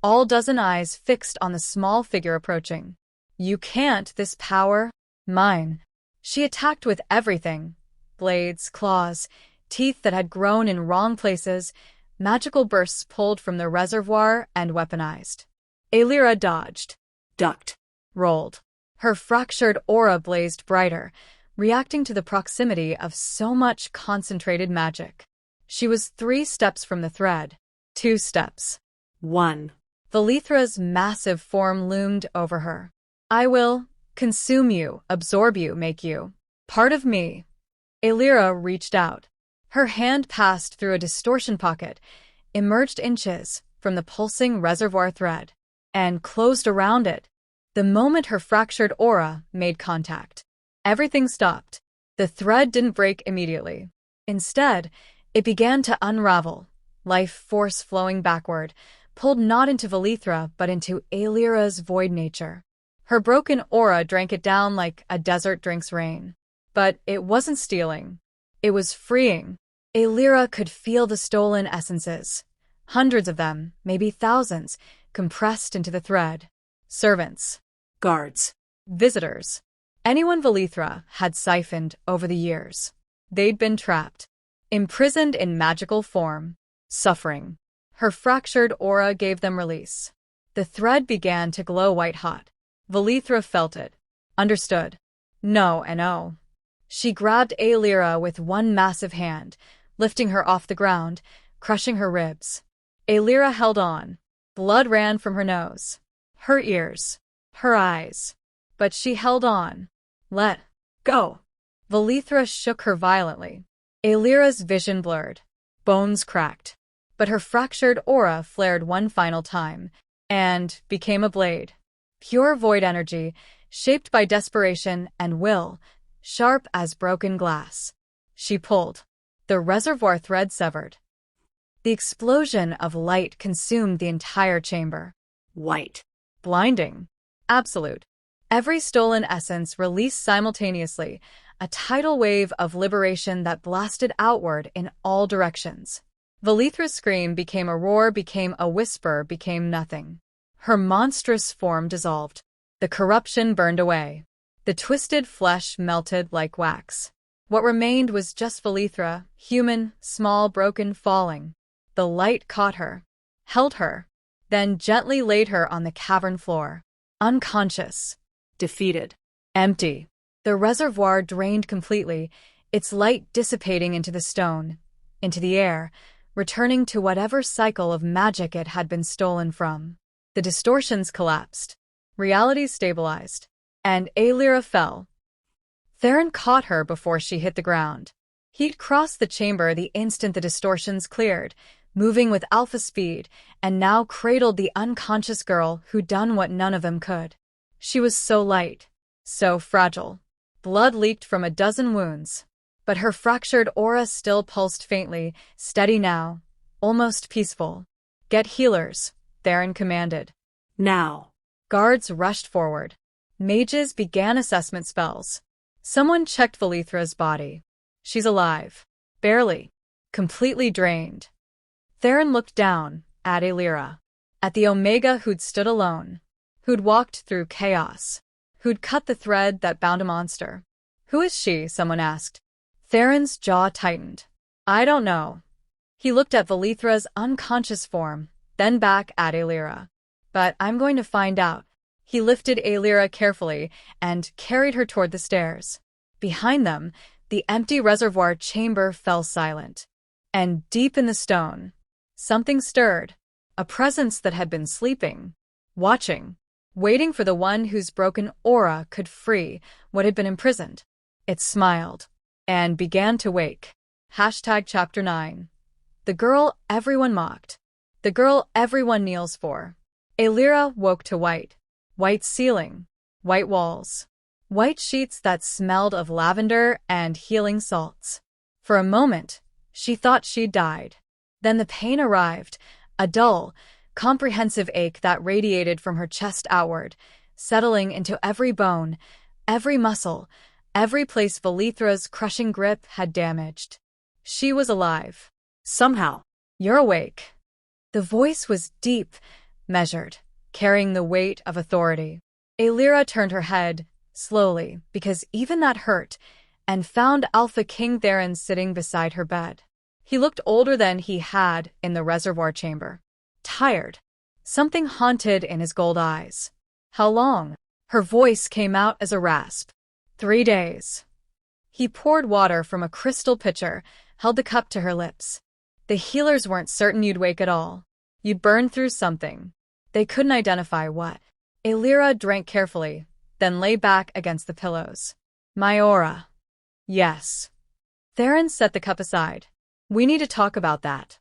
[SPEAKER 1] all dozen eyes fixed on the small figure approaching. You can't, this power. Mine. She attacked with everything. Blades, claws, teeth that had grown in wrong places, magical bursts pulled from the reservoir and weaponized. Aelira dodged.
[SPEAKER 2] Ducked.
[SPEAKER 1] Rolled. Her fractured aura blazed brighter, reacting to the proximity of so much concentrated magic. She was 3 steps from the thread. 2 steps.
[SPEAKER 2] 1.
[SPEAKER 1] Velithra's massive form loomed over her. I will consume you, absorb you, make you part of me. Aelira reached out. Her hand passed through a distortion pocket, emerged inches from the pulsing reservoir thread, and closed around it. The moment her fractured aura made contact, everything stopped. The thread didn't break immediately. Instead, it began to unravel, life force flowing backward, pulled not into Velithra but into Aelira's void nature. Her broken aura drank it down like a desert drinks rain. But it wasn't stealing. It was freeing. Aelira could feel the stolen essences. Hundreds of them, maybe thousands, compressed into the thread. Servants.
[SPEAKER 2] Guards.
[SPEAKER 1] Visitors. Anyone Velithra had siphoned over the years. They'd been trapped. Imprisoned in magical form. Suffering. Her fractured aura gave them release. The thread began to glow white-hot. Velithra felt it. Understood. No and oh. She grabbed Aelira with one massive hand, lifting her off the ground, crushing her ribs. Aelira held on. Blood ran from her nose. Her ears. Her eyes. But she held on. Let go. Velithra shook her violently. Aelira's vision blurred. Bones cracked. But her fractured aura flared one final time, and became a blade. Pure void energy, shaped by desperation and will, sharp as broken glass. She pulled. The reservoir thread severed. The explosion of light consumed the entire chamber.
[SPEAKER 2] White.
[SPEAKER 1] Blinding. Absolute. Every stolen essence released simultaneously, a tidal wave of liberation that blasted outward in all directions. Velithra's scream became a roar, became a whisper, became nothing. Her monstrous form dissolved. The corruption burned away. The twisted flesh melted like wax. What remained was just Velithra, human, small, broken, falling. The light caught her, held her, then gently laid her on the cavern floor. Unconscious.
[SPEAKER 2] Defeated.
[SPEAKER 1] Empty. The reservoir drained completely, its light dissipating into the stone, into the air, returning to whatever cycle of magic it had been stolen from. The distortions collapsed. Reality stabilized. And Aelira fell. Theron caught her before she hit the ground. He'd crossed the chamber the instant the distortions cleared, moving with alpha speed, and now cradled the unconscious girl who'd done what none of them could. She was so light, so fragile. Blood leaked from a dozen wounds. But her fractured aura still pulsed faintly, steady now, almost peaceful. Get healers, Theron commanded.
[SPEAKER 2] Now.
[SPEAKER 1] Guards rushed forward. Mages began assessment spells. Someone checked Velithra's body. She's alive. Barely. Completely drained. Theron looked down at Aelira. At the Omega who'd stood alone. Who'd walked through chaos. Who'd cut the thread that bound a monster. Who is she? Someone asked. Theron's jaw tightened. I don't know. He looked at Velithra's unconscious form, then back at Aelira. But I'm going to find out. He lifted Aelira carefully and carried her toward the stairs. Behind them, the empty reservoir chamber fell silent. And deep in the stone, something stirred. A presence that had been sleeping, watching, waiting for the one whose broken aura could free what had been imprisoned. It smiled. and began to wake. Chapter 9. The girl everyone mocked. The girl everyone kneels for. Aelira woke to white. White ceiling. White walls. White sheets that smelled of lavender and healing salts. For a moment, she thought she'd died. Then the pain arrived, a dull, comprehensive ache that radiated from her chest outward, settling into every bone, every muscle, every place Velithra's crushing grip had damaged. She was alive.
[SPEAKER 2] Somehow.
[SPEAKER 1] You're awake. The voice was deep, measured, carrying the weight of authority. Aelira turned her head, slowly, because even that hurt, and found Alpha King Theron sitting beside her bed. He looked older than he had in the reservoir chamber. Tired. Something haunted in his gold eyes. How long? Her voice came out as a rasp. 3 days. He poured water from a crystal pitcher, held the cup to her lips. The healers weren't certain you'd wake at all. You'd burn through something. They couldn't identify what. Aelira drank carefully, then lay back against the pillows. My aura. Yes. Theron set the cup aside. We need to talk about that.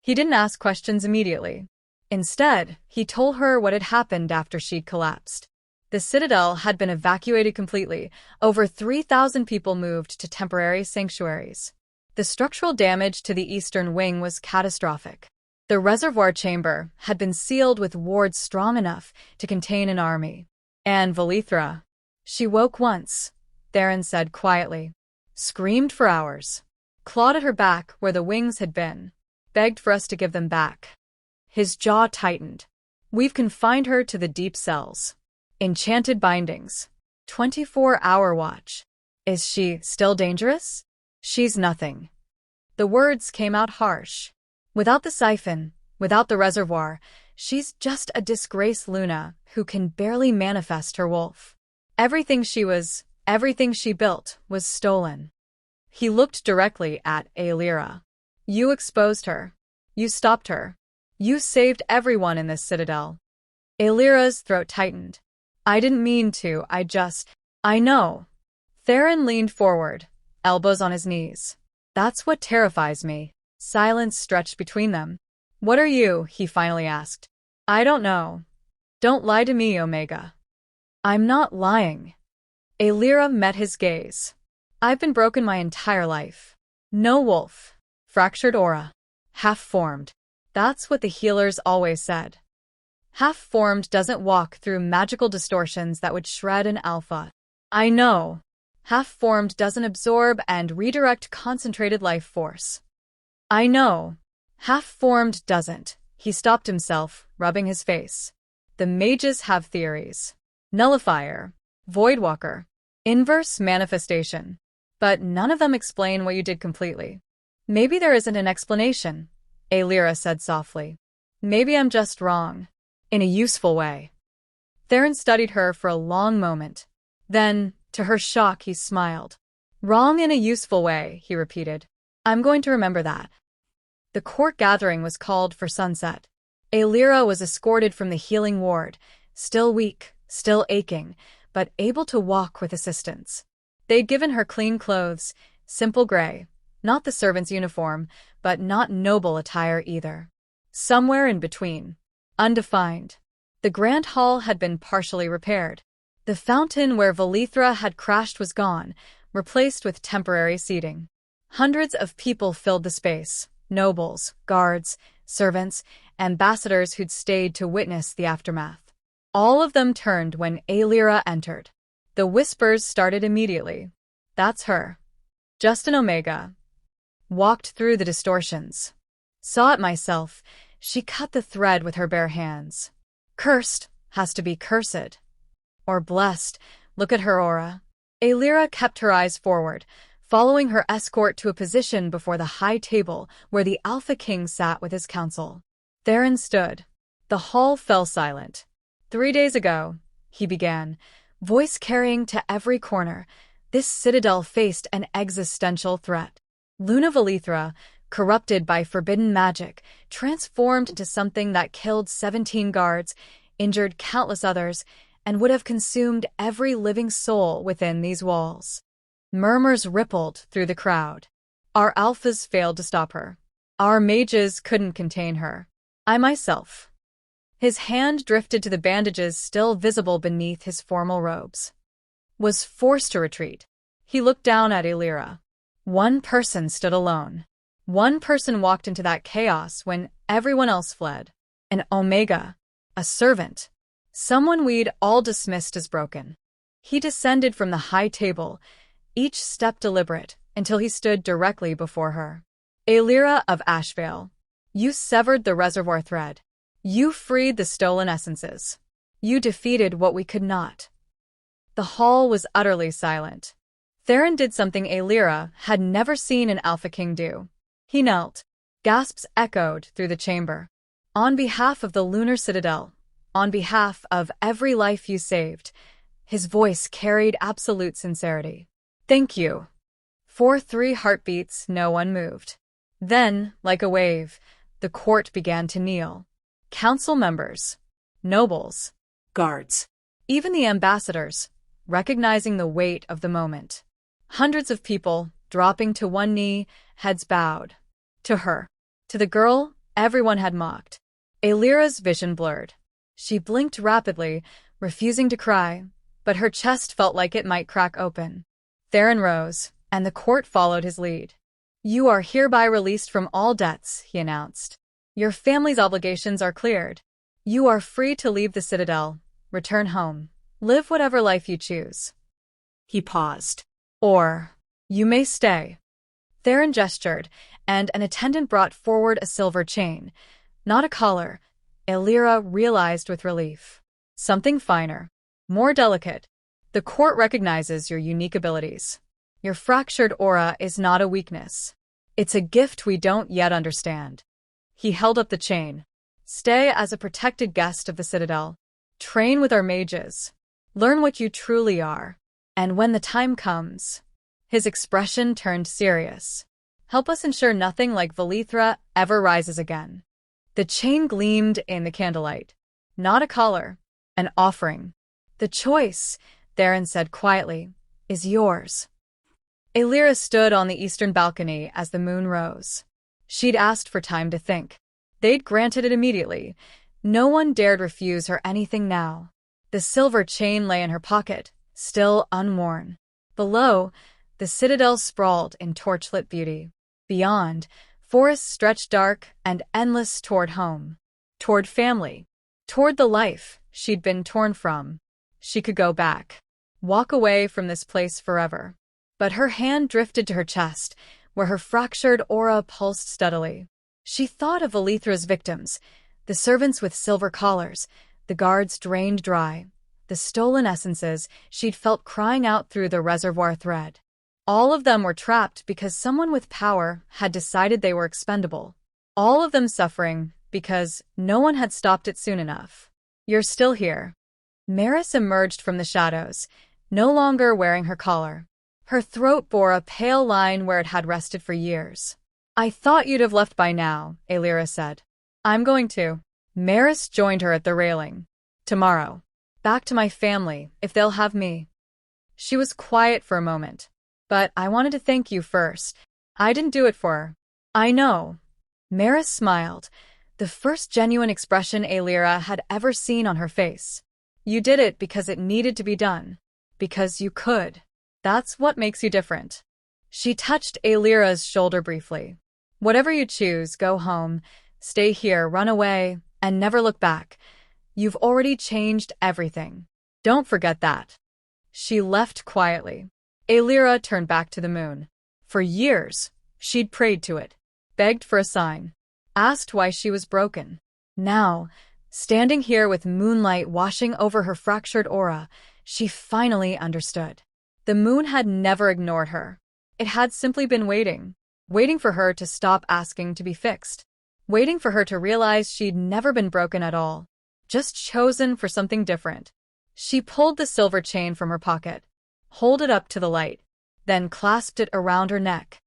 [SPEAKER 1] He didn't ask questions immediately. Instead, he told her what had happened after she'd collapsed. The Citadel had been evacuated completely. Over 3,000 people moved to temporary sanctuaries. The structural damage to the eastern wing was catastrophic. The reservoir chamber had been sealed with wards strong enough to contain an army. And Velithra. She woke once, Theron said quietly. Screamed for hours. Clawed at her back where the wings had been. Begged for us to give them back. His jaw tightened. We've confined her to the deep cells. Enchanted bindings. 24-hour watch. Is she still dangerous? She's nothing. The words came out harsh. Without the siphon, without the reservoir, she's just a disgraced Luna who can barely manifest her wolf. Everything she built was stolen. He looked directly at Aelira. You exposed her. You stopped her. You saved everyone in this citadel. Aelira's throat tightened. I didn't mean to, I know. Theron leaned forward, elbows on his knees. That's what terrifies me. Silence stretched between them. What are you? He finally asked. I don't know. Don't lie to me, Omega. I'm not lying. Aelira met his gaze. I've been broken my entire life. No wolf. Fractured aura. Half-formed. That's what the healers always said. Half-formed doesn't walk through magical distortions that would shred an alpha. I know. Half-formed doesn't absorb and redirect concentrated life force. I know. Half-formed doesn't. He stopped himself, rubbing his face. The mages have theories. Nullifier. Voidwalker. Inverse manifestation. But none of them explain what you did completely. Maybe there isn't an explanation, Aelira said softly. Maybe I'm just wrong. In a useful way. Theron studied her for a long moment. Then, to her shock, he smiled. Wrong in a useful way, he repeated. I'm going to remember that. The court gathering was called for sunset. Aelira was escorted from the healing ward, still weak, still aching, but able to walk with assistance. They'd given her clean clothes, simple gray, not the servant's uniform, but not noble attire either. Somewhere in between. Undefined. The grand hall had been partially repaired. The fountain where Velithra had crashed was gone, replaced with temporary seating. Hundreds of people filled the space. Nobles, guards, servants, ambassadors who'd stayed to witness the aftermath. All of them turned when Aelira entered. The whispers started immediately. That's her. Just an Omega. Walked through the distortions. Saw it myself. She cut the thread with her bare hands. Cursed has to be cursed. Or blessed. Look at her aura. Aelira kept her eyes forward, following her escort to a position before the high table where the Alpha King sat with his council. Theron stood. The hall fell silent. 3 days ago, he began, voice carrying to every corner, this citadel faced an existential threat. Luna Velithra, corrupted by forbidden magic, transformed into something that killed 17 guards, injured countless others, and would have consumed every living soul within these walls. Murmurs rippled through the crowd. Our alphas failed to stop her. Our mages couldn't contain her. I myself. His hand drifted to the bandages still visible beneath his formal robes. Was forced to retreat. He looked down at Illyra. One person stood alone. One person walked into that chaos when everyone else fled. An Omega. A servant. Someone we'd all dismissed as broken. He descended from the high table, each step deliberate, until he stood directly before her. Illyra of Ashvale, you severed the reservoir thread. You freed the stolen essences. You defeated what we could not. The hall was utterly silent. Theron did something Illyra had never seen an Alpha King do. He knelt. Gasps echoed through the chamber. On behalf of the Lunar Citadel, on behalf of every life you saved, his voice carried absolute sincerity. Thank you. For 3 heartbeats, no one moved. Then, like a wave, the court began to kneel. Council members, nobles,
[SPEAKER 2] Guards.
[SPEAKER 1] even the ambassadors, recognizing the weight of the moment. Hundreds of people, dropping to one knee, heads bowed. To her. To the girl everyone had mocked. Illyra's vision blurred. She blinked rapidly, refusing to cry, but her chest felt like it might crack open. Theron rose, and the court followed his lead. You are hereby released from all debts, he announced. Your family's obligations are cleared. You are free to leave the Citadel, return home, live whatever life you choose.
[SPEAKER 2] He paused.
[SPEAKER 1] Or, you may stay. Theron gestured, and an attendant brought forward a silver chain. Not a collar, Illyra realized with relief. Something finer, more delicate. The court recognizes your unique abilities. Your fractured aura is not a weakness. It's a gift we don't yet understand. He held up the chain. Stay as a protected guest of the Citadel. Train with our mages. Learn what you truly are. And when the time comes... His expression turned serious. Help us ensure nothing like Velithra ever rises again. The chain gleamed in the candlelight. Not a collar. An offering. The choice, Theron said quietly, is yours. Illyra stood on the eastern balcony as the moon rose. She'd asked for time to think. They'd granted it immediately. No one dared refuse her anything now. The silver chain lay in her pocket, still unworn. Below, the Citadel sprawled in torchlit beauty. Beyond, forests stretched dark and endless toward home. Toward family. Toward the life she'd been torn from. She could go back. Walk away from this place forever. But her hand drifted to her chest, where her fractured aura pulsed steadily. She thought of Velithra's victims, the servants with silver collars, the guards drained dry, the stolen essences she'd felt crying out through the reservoir thread. All of them were trapped because someone with power had decided they were expendable. All of them suffering because no one had stopped it soon enough. You're still here. Maris emerged from the shadows, no longer wearing her collar. Her throat bore a pale line where it had rested for years. I thought you'd have left by now, Illyra said. I'm going to. Maris joined her at the railing. Tomorrow. Back to my family, if they'll have me. She was quiet for a moment. But I wanted to thank you first. I didn't do it for her. I know. Maris smiled, the first genuine expression Illyra had ever seen on her face. You did it because it needed to be done. Because you could. That's what makes you different. She touched Illyra's shoulder briefly. Whatever you choose, go home, stay here, run away, and never look back. You've already changed everything. Don't forget that. She left quietly. Illyra turned back to the moon. For years, she'd prayed to it, begged for a sign, asked why she was broken. Now, standing here with moonlight washing over her fractured aura, she finally understood. The moon had never ignored her. It had simply been waiting for her to stop asking to be fixed, waiting for her to realize she'd never been broken at all, just chosen for something different. She pulled the silver chain from her pocket, held it up to the light, then clasped it around her neck.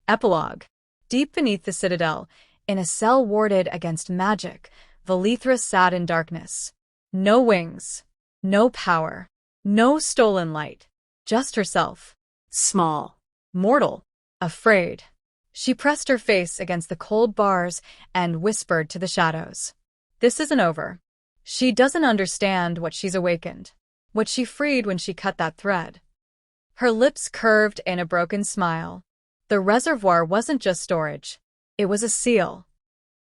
[SPEAKER 1] Epilogue. Deep beneath the Citadel, in a cell warded against magic, Velithra sat in darkness. No wings, no power, no stolen light, just herself.
[SPEAKER 2] Small.
[SPEAKER 1] Mortal. Afraid. She pressed her face against the cold bars and whispered to the shadows. This isn't over. She doesn't understand what she's awakened, what she freed when she cut that thread. Her lips curved in a broken smile. The reservoir wasn't just storage. It was a seal.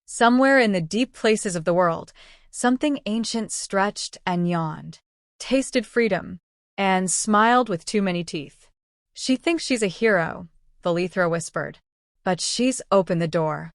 [SPEAKER 1] Somewhere in the deep places of the world, something ancient stretched and yawned, tasted freedom, and smiled with too many teeth. She thinks she's a hero, Valithra whispered. But she's opened the door.